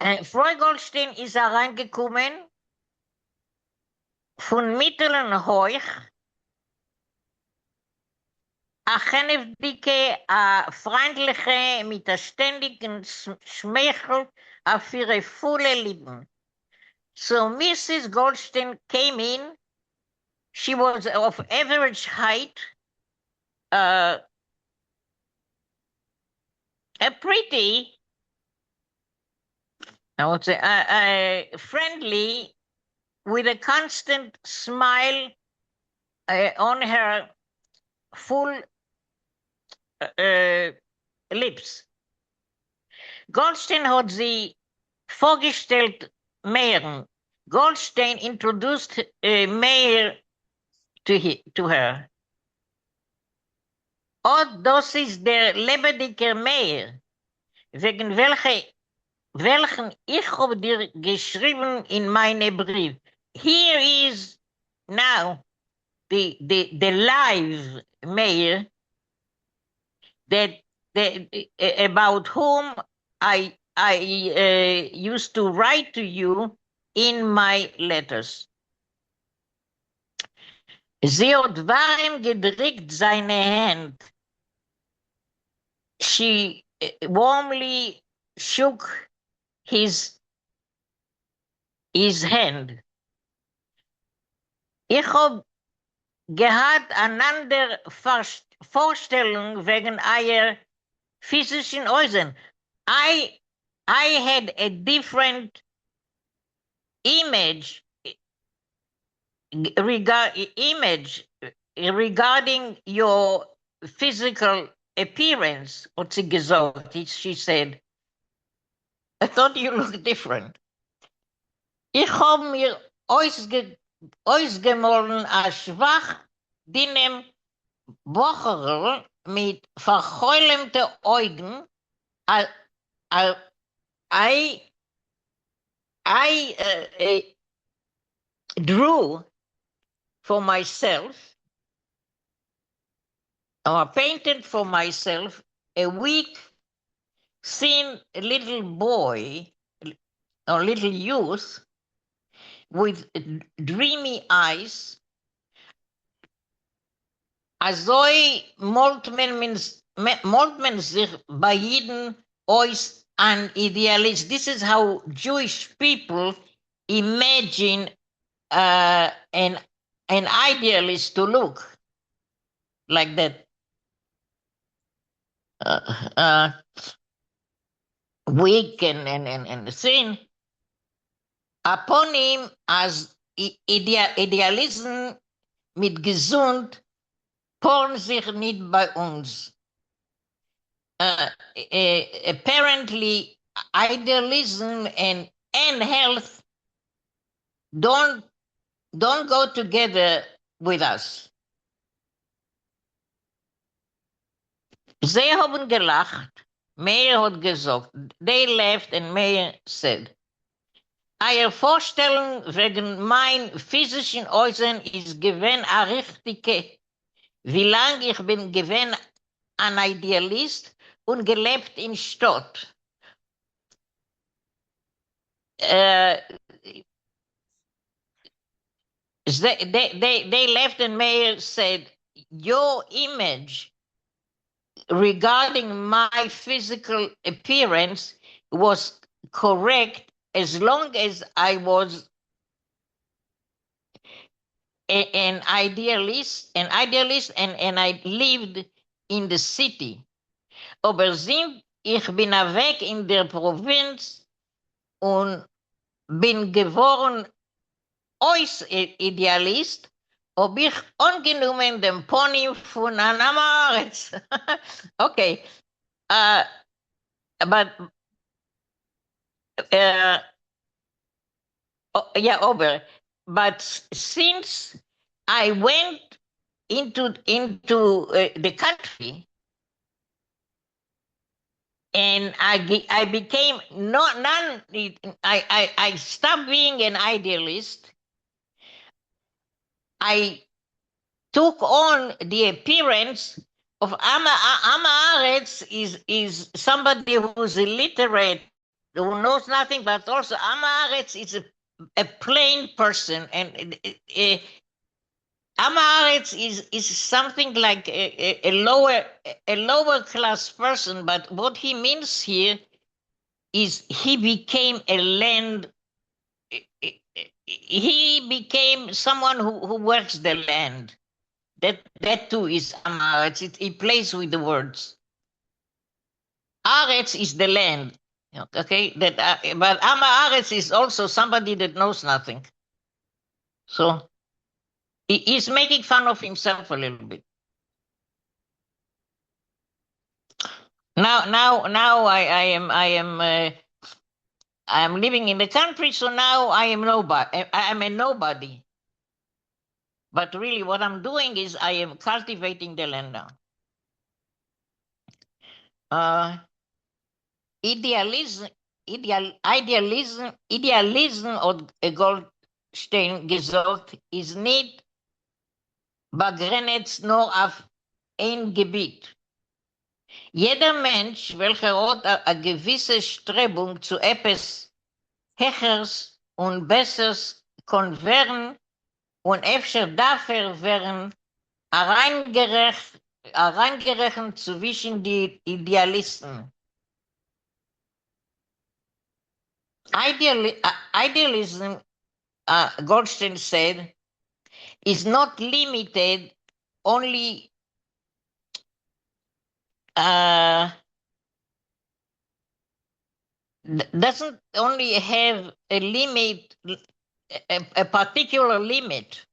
ist reingekommen von Mittleren Heuch, a chenevdike, a freundliche, mit a ständigen Schmeichel auf ihre volle Lippen. So Mrs. Goldstein came in. She was of average height, a pretty, I would say, friendly, with a constant smile on her full lips. Goldstein hat sie vorgestellt Meyer. Goldstein introduced Meyer to her. Und das ist der lebendige Meyer, wegen welchen ich habe dir geschrieben in meine Brief. Here is now the live Meyer that about whom I used to write to you in my letters. Sie hat warm gedrückt seine Hand. She warmly shook his hand. Ich hab gehabt einander Vorstellung wegen eurer physischen Äußern. I had a different image regarding your physical appearance, hat sie gesagt. She said, I thought you looked different. Ich hab mir ausgemolten a schwach dünnem Bocherl mit verheulemten Augen. I drew for myself, or painted for myself, a weak, thin little boy, or little youth, with dreamy eyes. Azoi molt men sich bei jedem ois an idealist. This is how Jewish people imagine an idealist to look, like that. Weak and thin. Upon him as Idealism mit gesund porn sich nicht bei uns. Apparently, idealism and health don't go together with us. Sie haben gelacht. Meyer hat gesagt. They laughed and Meyer said, Eure Vorstellung wegen mein physischen Äußern ist gewinn a richtige. Wie lang ich bin gewinn ein Idealist und gelebt in Stadt. They left and Meyer said, your image regarding my physical appearance was correct as long as I was an idealist and I lived in the city. Aber ich bin weg in der Provinz und bin geworden als Idealist, ob ich angenommen den Pony von Anamaretz. Okay. But over. But since I went into the country and I became I stopped being an idealist. I took on the appearance of Amaretz is somebody who's illiterate, who knows nothing, but also Amaretz is a plain person, and Amaretz is something like a lower class person, but what he means here is he became a land. He became someone who works the land. That too is Amaretz. He plays with the words. Aretz is the land. Okay, but Amaretz is also somebody that knows nothing. So he's making fun of himself a little bit. Now I am living in the country, so now I am nobody. I am a nobody. But really, what I'm doing is I am cultivating the land now. Idealism, idealism od Goldstein gesagt, ist nicht begrenzt nur auf ein Gebiet. Jeder Mensch, welcher hat eine gewisse Strebung zu etwas Höheres und Besseres kann werden und öfter dafür werden hereingerechnet zwischen die Idealisten. Idealism, Goldstein said, is not limited only doesn't only have a limit, a particular limit.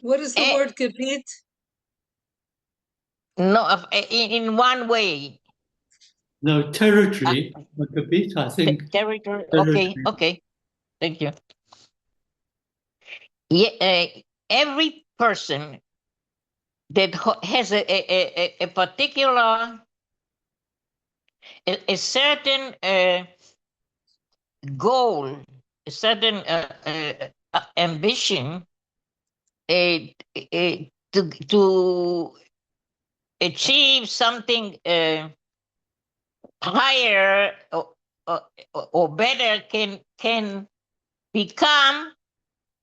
What is the word Gebiet? No, in one way. No, territory. A bit, I think. Territory. Territory. Okay. Thank you. Yeah, every person that has a particular, a certain goal, a certain ambition to achieve something higher or better can become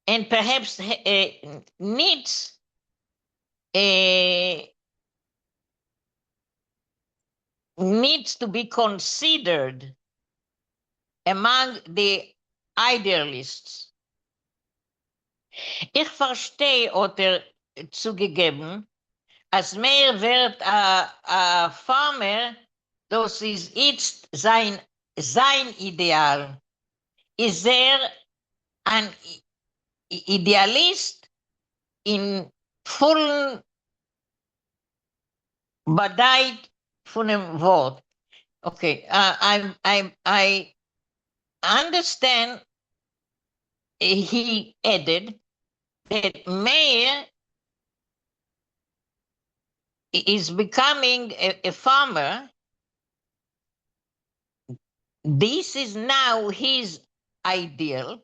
and perhaps needs to be considered among the idealists. Ich verstehe oder zugegeben, als mehr wird a farmer, das ist jetzt sein Ideal. Ist ein Idealist in vollen Badeit von dem Wort. Okay, I understand, he added, that Mayer is becoming a farmer. This is now his ideal.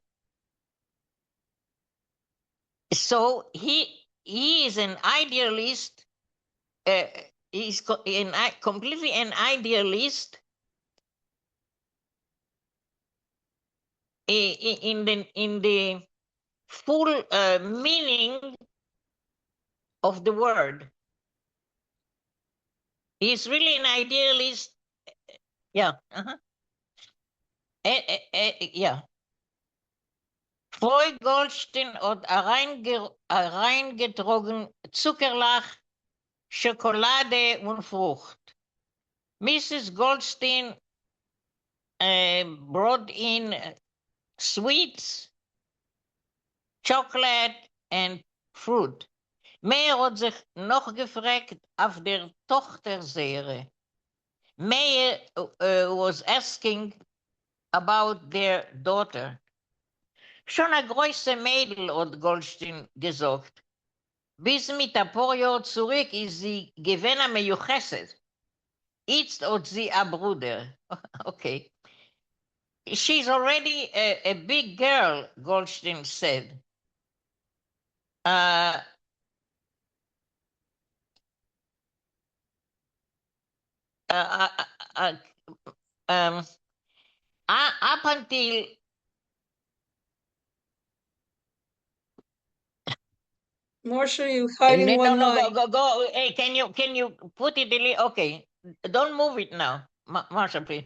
So he is an idealist. He's completely an idealist in the full meaning of the word. He's really an idealist. Yeah. Yeah. Freud Goldstein hat reingetrogen Zuckerlach, Schokolade und Frucht. Mrs. Goldstein brought in sweets, chocolate and fruit. Meyer hat sich noch gefragt auf der Tochterserie. Meyer was asking about their daughter. Schon ein größer Mädel, hat Goldstein gesagt. Bis mit ein paar Jahren zurück ist sie gewesen Mejucheset. Jetzt hat sie ein Bruder. Okay. She's already a big girl, Goldstein said. Up until Marcia, you hiding no, one no, line. go. Hey, can you put it? Okay, don't move it now, Marsha, please.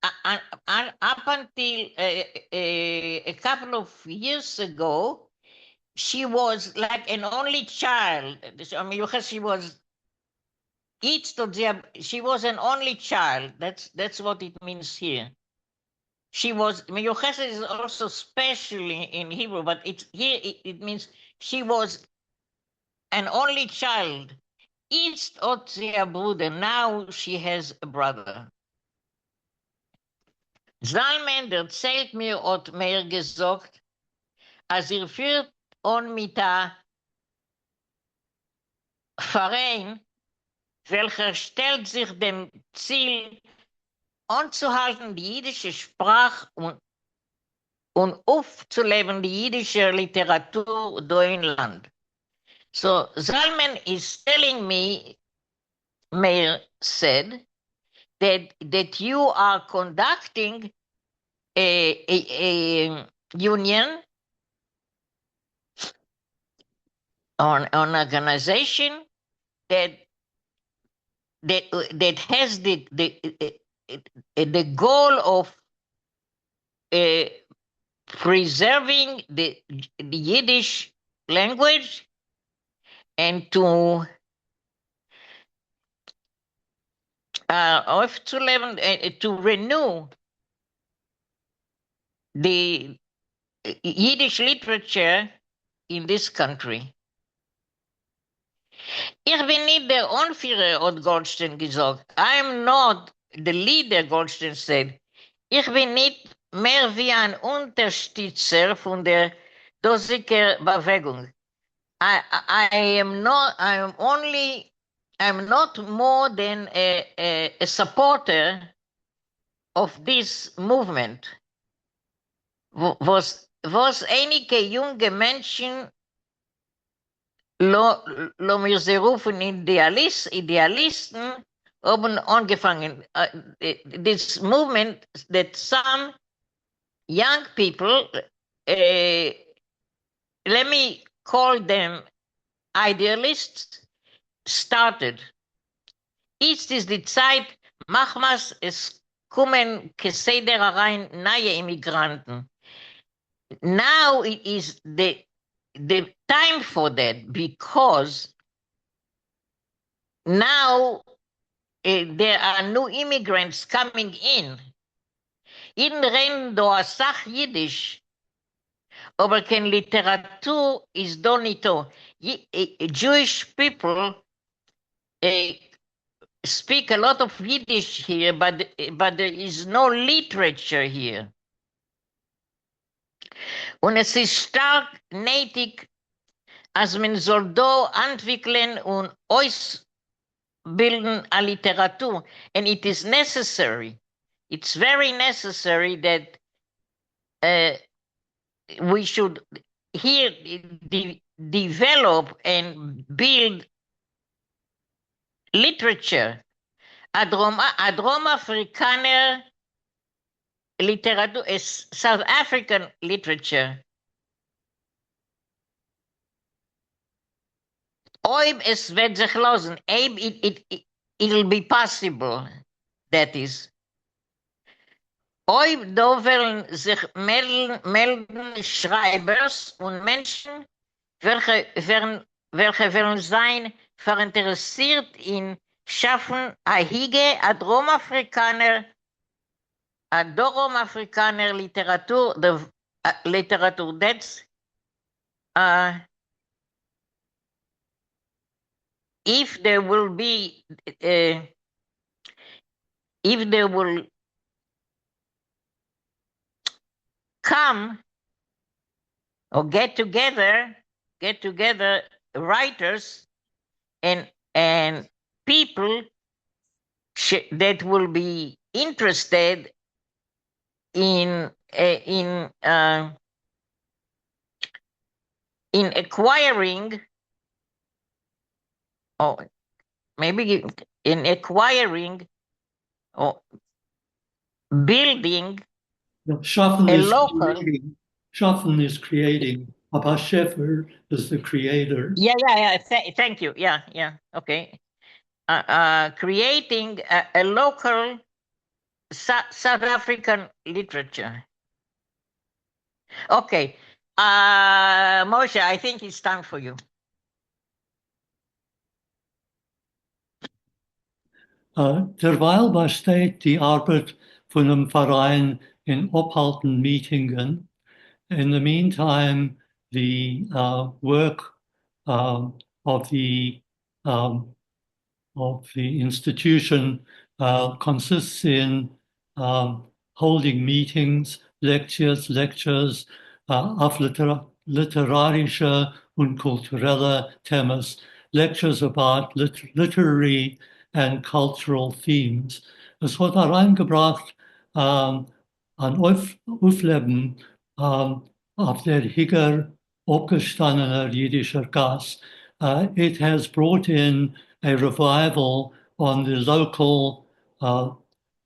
Up until a couple of years ago, she was like an only child. I mean, she was she was an only child. That's what it means here. She was, Miyuchesed is also specially in Hebrew, but it means she was an only child. Ist hat sie a Bruder. Now she has a brother. Zalman erzählt mir, hat mir gesagt, als führt on mit a Verein, welcher stellt sich dem Ziel, anzuhalten die jüdische Sprache und aufzuleben die jüdische Literatur da im Land. So Zalman is telling me, Mayor said, that you are conducting a union on an organization that has the goal of preserving the Yiddish language and to renew the Yiddish literature in this country. Ich bin nicht der Anführer, hat Goldstein gesagt. I am not the leader, Goldstein said. Ich bin nicht mehr wie ein Unterstützer von der Dosiker Bewegung. I'm not more than a supporter of this movement. Was einige junge Menschen lo mir sie rufen Idealisten haben angefangen. This movement that some young people, let me call them idealists, started. Ist es die Zeit, machmas, es kommen Keseder rein neue Immigranten. Now it is the time for that, because now there are new immigrants coming in. In reden do a Sach Yiddish, aber kein Literatur is do nito. Jewish people speak a lot of Yiddish here, but there is no literature here. Und es ist stark nötig, als man soll da entwickeln und ausbilden a Literatur. And it is necessary. It's very necessary that we should here develop and build literature. A Drom-Afrikaner literature is South African literature. Oib es wird sich losen. It'll be possible. That is. Oib da wollen sich melden Schreibers und Menschen, welche wollen sein verinteressiert in Schaffen a Hige, a Drom-Afrikaner Literatur, the literature that's if there will be if there will come or get together writers and people that will be interested in acquiring, or maybe in acquiring or building Schaffen a is local. Schaffen is creating. Abba Shefer is the creator. Yeah. Thank you. Yeah. Okay. Creating a local South African literature. Okay. Moshe, I think it's time for you. Derweil besteht die Arbeit von einem Verein in Obhalten Meetingen. In the meantime, the work of the um, institution consists in holding meetings, lectures auf literarische und kulturelle Themen, lectures about literary and cultural themes. Es hat hereingebracht an Aufleben auf der Higger abgestandener jiddischer Gas. It has brought in a revival on the local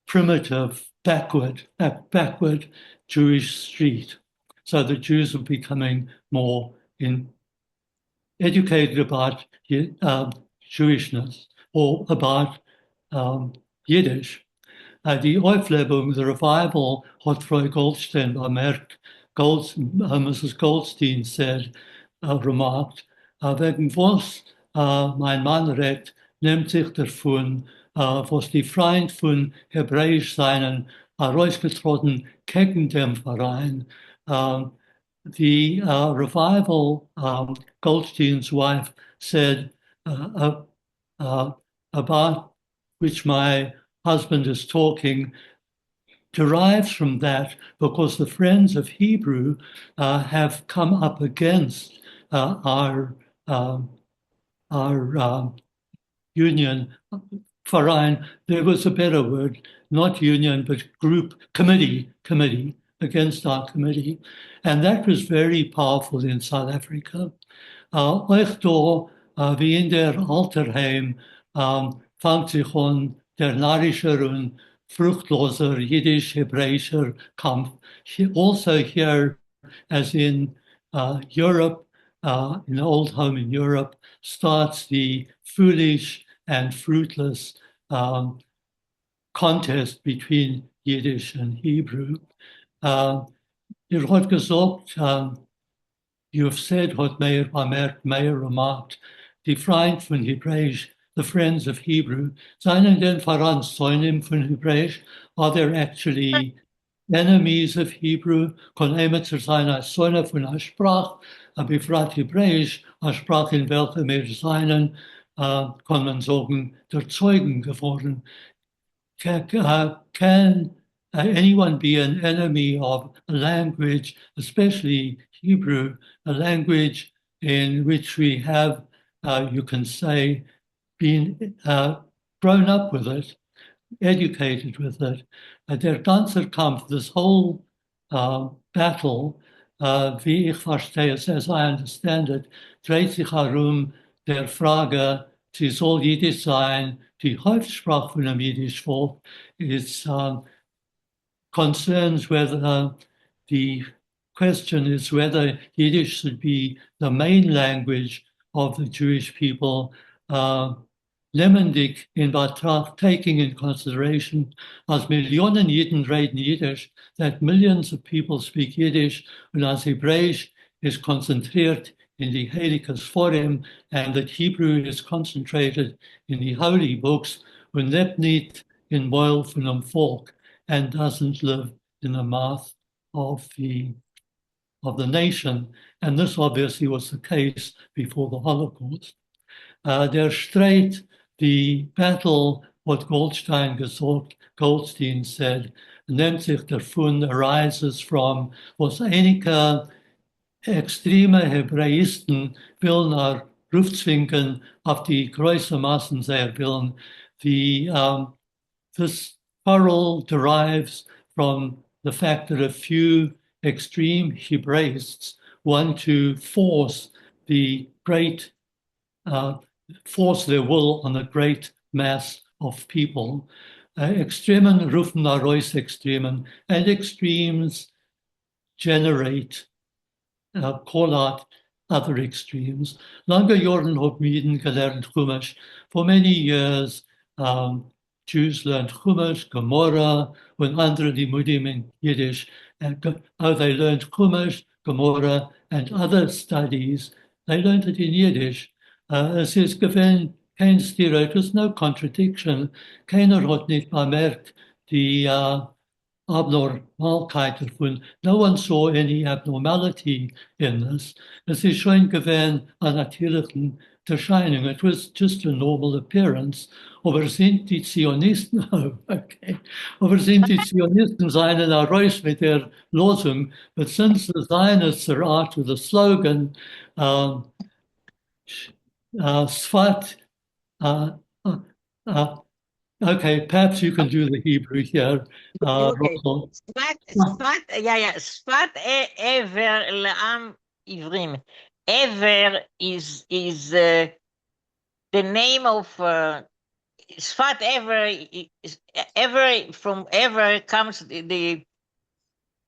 primitive backward Jewish street. So the Jews are becoming more educated about Jewishness or about Yiddish. Die Auflebung, the revival, hat Frau Goldstein bemerkt. Mrs. Goldstein said, remarked, wegen was mein Mann redt, nimmt sich davon, was die Freund von Hebräisch seinen herausgetreten gegen den Verein. The revival, Goldstein's wife said about which my husband is talking derives from that because the Friends of Hebrew have come up against our union, Verein. There was a better word, not union, but group, committee, against our committee. And that was very powerful in South Africa. Euch da, wie in der Alterheim, fängt sich an der narrischer und fruchtloser jiddisch-hebräischer Kampf. Also here, as in Europe, in the old home in Europe, starts the foolish and fruitless contest between Yiddish and Hebrew. Hat gesagt, you've said what Meir remarked, die Freund von Hebräisch, the Friends of Hebrew, seien denn voran Säunim von Hebräisch? Are there actually enemies of Hebrew? Kann jemand sein als Säune von einer Sprache, befragt Hebräisch, eine Sprache, in welcher wir seien, kann man sagen, der Zeugen geworden. Can anyone be an enemy of a language, especially Hebrew, a language in which we have, you can say, been grown up with it, educated with it? Der ganze Kampf, this whole battle, wie ich verstehe es, as I understand it, dreht sich herum der Frage, sie soll Jiddisch sein, die Hauptsprache von dem Jiddisch Volk. It concerns whether the question is whether Yiddish should be the main language of the Jewish people, lebendig in Betracht, taking in consideration as Millionen Jiden reden Yiddish, that millions of people speak Yiddish, und as Hebräisch is concentriert in the Heiliges Forum, and that Hebrew is concentrated in the holy books, und lebt nicht in Moil von dem Volk, and doesn't live in the mouth of the nation. And this obviously was the case before the Holocaust. Der Streit, the battle, what Goldstein said, nennt sich der Fund, arises from, was einige extreme Hebräisten will nach Rufzwinken auf die große Massen sehr willen. This quarrel derives from the fact that a few extreme Hebraists want to force force their will on a great mass of people. Extremen rufen heraus Extremen, and extremes generate, call out other extremes. Lange Jahren habe Mieden gelernt Chumash. For many years, Jews learned Chumash, Gemara, and andere die Mudim in Yiddish. How they learned Chumash, Gemara, and other studies, they learned it in Yiddish. Es ist gewesen kein Stereotype, there's no contradiction. Keiner hat nicht bemerkt die Abnormalkeit davon. No one saw any abnormality in this. Es ist schon gewesen einen natürlichen Erscheinung. It was just a normal appearance. Aber sind die Zionisten, oh, okay. Aber sind die Zionisten seien raus mit der Losung, but since the Zionists are out with the slogan, Sfat, uh, uh, uh, okay, perhaps you can do the Hebrew here, Okay. Russell. Sfat ever לעם עברים. Ever is the name of Sfat ever from ever comes the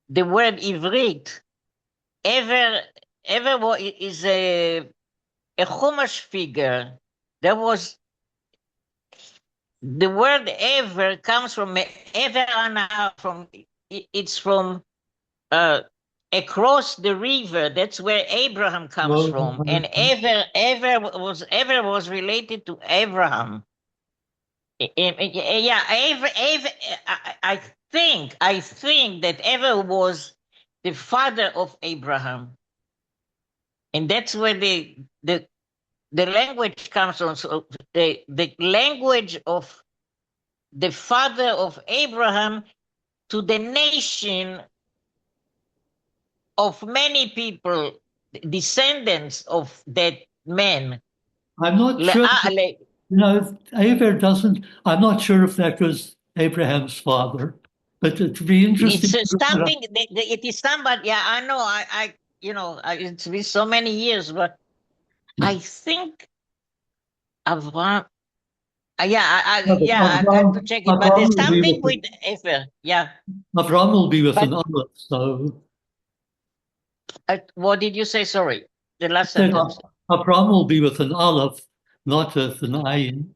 word Ivrit. Ever is a Chumash figure. There was the word ever comes from ever from it's from across the river. That's where Abraham comes from, and ever was related to Abraham. Yeah, I think that ever was the father of Abraham, and that's where the language comes from. So the language of the father of Abraham to the nation of many people, descendants of that man. I'm not sure. Aver doesn't, I'm not sure if that was Abraham's father, but it'd be interesting. It's something, it is somebody, yeah, I know, it's been so many years, but I think Avraham, I got to check it, but there's something with Efer, yeah. Avraham will be with an Aleph, so. What did you say? Sorry, the last sentence. Avraham will be with an Aleph, not with an Ayin.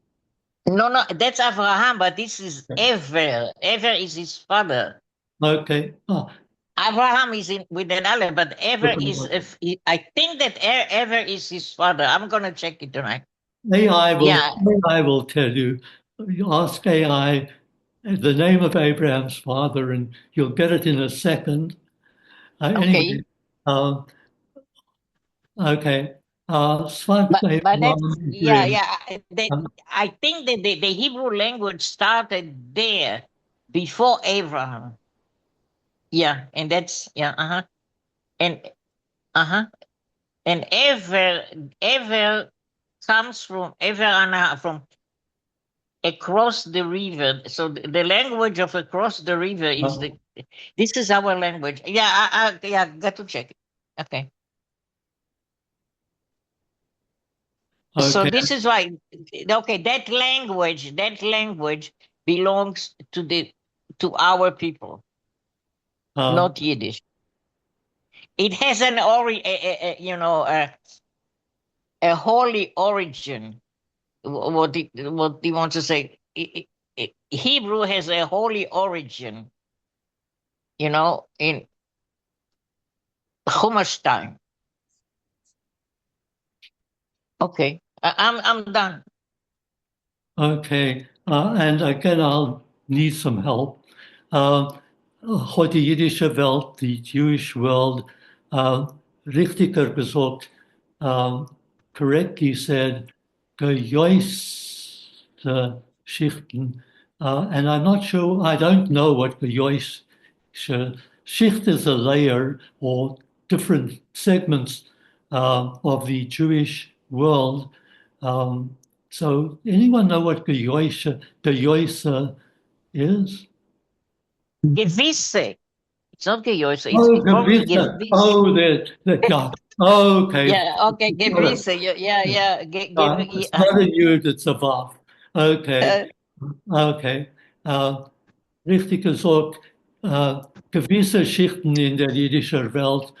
No, that's Abraham, but this is Ever. Ever is his father. Okay. Abraham is with an Aleph, but Ever is, I think that Ever is his father. I'm going to check it tonight. AI will tell you. You ask AI the name of Abraham's father, and you'll get it in a second. Okay. Anyway, okay. But that's, I think that the Hebrew language started there before Abraham. Yeah, and that's and ever comes from from across the river. So the language of across the river is this is our language. Yeah, I got to check it. Okay. So this is why, okay, that language belongs to our people, not Yiddish. It has an a holy origin. What do you want to say? Hebrew has a holy origin. In Chumash time. Okay. I'm done. Okay, and again, I'll need some help. Heute jiddische Welt, the Jewish world, richtiger gesagt, correctly said, gejoiste Schichten. And I'm not sure, I don't know what gejoiste Schicht is, a layer or different segments of the Jewish world. So anyone know what Geyoisha is? Gewisse. It's not Geyoise. It's probably Gewisse. Oh, yeah. Okay. Yeah, okay, Gewisse. Yeah. It's not a Yud, it's a Vav. Okay. Okay. Richtig gesagt, gewisse Schichten in der jüdischen Welt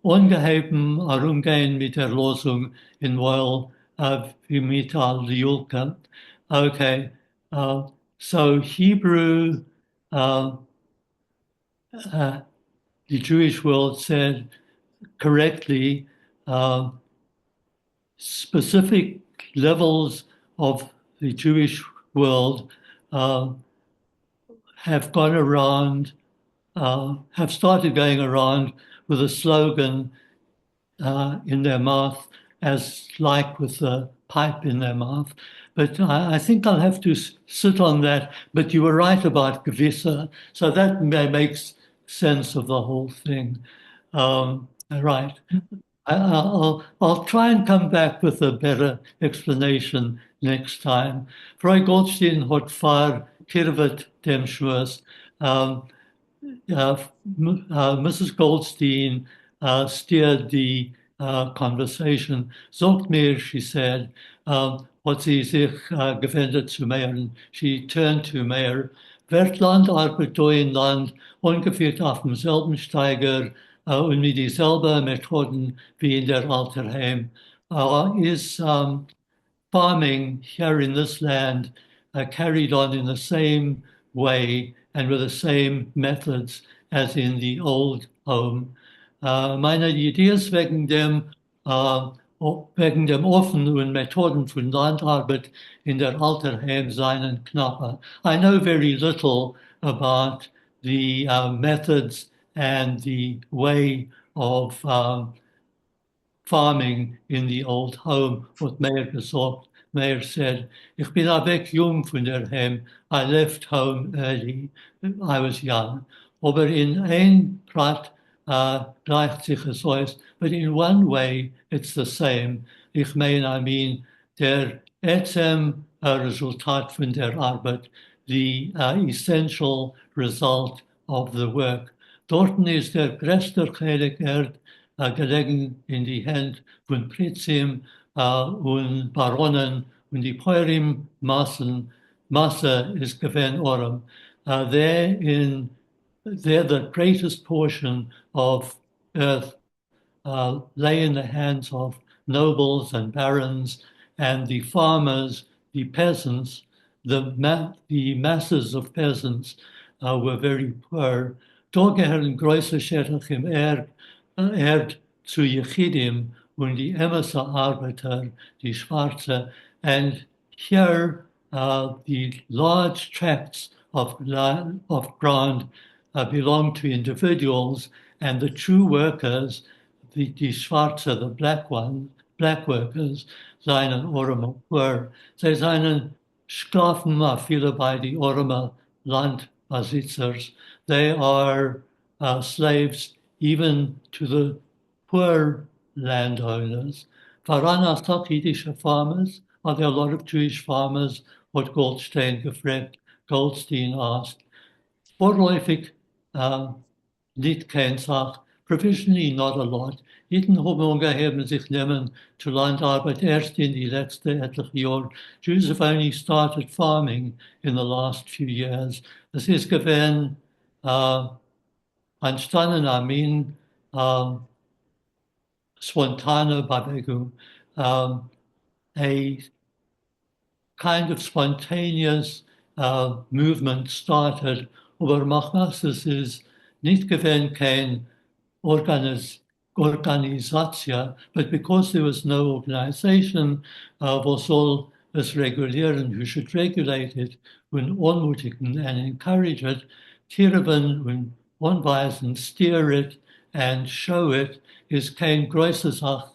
ungeheben herumgehen mit der Losung in Weil wie mit Julka. Okay, so Hebrew, the Jewish world said correctly, specific levels of the Jewish world have gone around, have started going around with a slogan in their mouth, as like with the pipe in their mouth. But I think I'll have to sit on that. But you were right about gewisse, so that makes sense of the whole thing. Right. I'll try and come back with a better explanation next time. Frau Goldstein hat vor Kirvet dem Schluss. Mrs. Goldstein steered the conversation. Sagt mir, she said, hat sie sich gewendet zu mir. She turned to Mayor. Wird Landarbeit in Land ungefähr auf demselben Steiger und mit dieselben Methoden wie in der Alterheim? Is farming here in this land carried on in the same way and with the same methods as in the old home. Meine Idee ist wegen dem Offen und Methoden von Landarbeit in der Alterheim seinen knapper. I know very little about the methods and the way of farming in the old home, what Mayor gesagt. Mayor said, ich bin weg jung von der Heim. I left home early. I was young. Aber in ein Prat gleicht sich es aus. But in one way, it's the same. Ich meine, der Resultat von der Arbeit, the essential result of the work. Dorten ist der größte Heilig Erd gelegen in die Hand von Prinzim und Baronen und die Peurim Masse ist gewähnt Orem. There the greatest portion of earth lay in the hands of nobles and barons and the farmers, the peasants, the masses of peasants were very poor. Dort große Städte im Erd zu Yechidim und die Emerser Arbeiter, die Schwarze, and here the large tracts of ground belong to individuals, and the true workers, the Schwarze, the black workers, seinen Oromer poor. Sie seinen Sklaven, viele bei die Oromer Landbesitzers. They are slaves even to the poor landowners. Voran als auch jüdische farmers, are there a lot of Jewish farmers? What Goldstein gefragt, Goldstein asked. Vorläufig nicht kein Sach, provisionally not a lot. Jeden haben sich nehmen zu Landarbeit erst in die letzten etliche Jahre. Jews have only started farming in the last few years. Es ist gewesen entstanden, spontane Bewegung, a kind of spontaneous movement started, aber Machmasses ist nicht gewesen kein Organisation, but because there was no organization, was soll es regulieren, who should regulate it, und anmutigen and encourage it, tieren und anweisen, steer it and show it, ist kein größere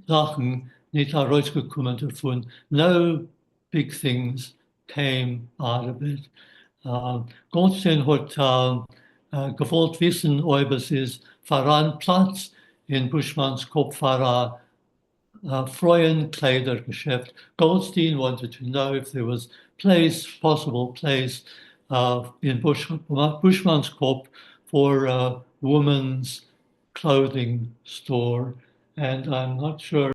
Sachen nicht herausgekommen davon. No big things came out of it. Goldstein hat gewollt wissen, ob es ist voran Platz in Buschmanns Kopf für ein Frauenkleidergeschäft. Goldstein wanted to know if there was possible place in Buschmanns Kopf for a woman's clothing store, and I'm not sure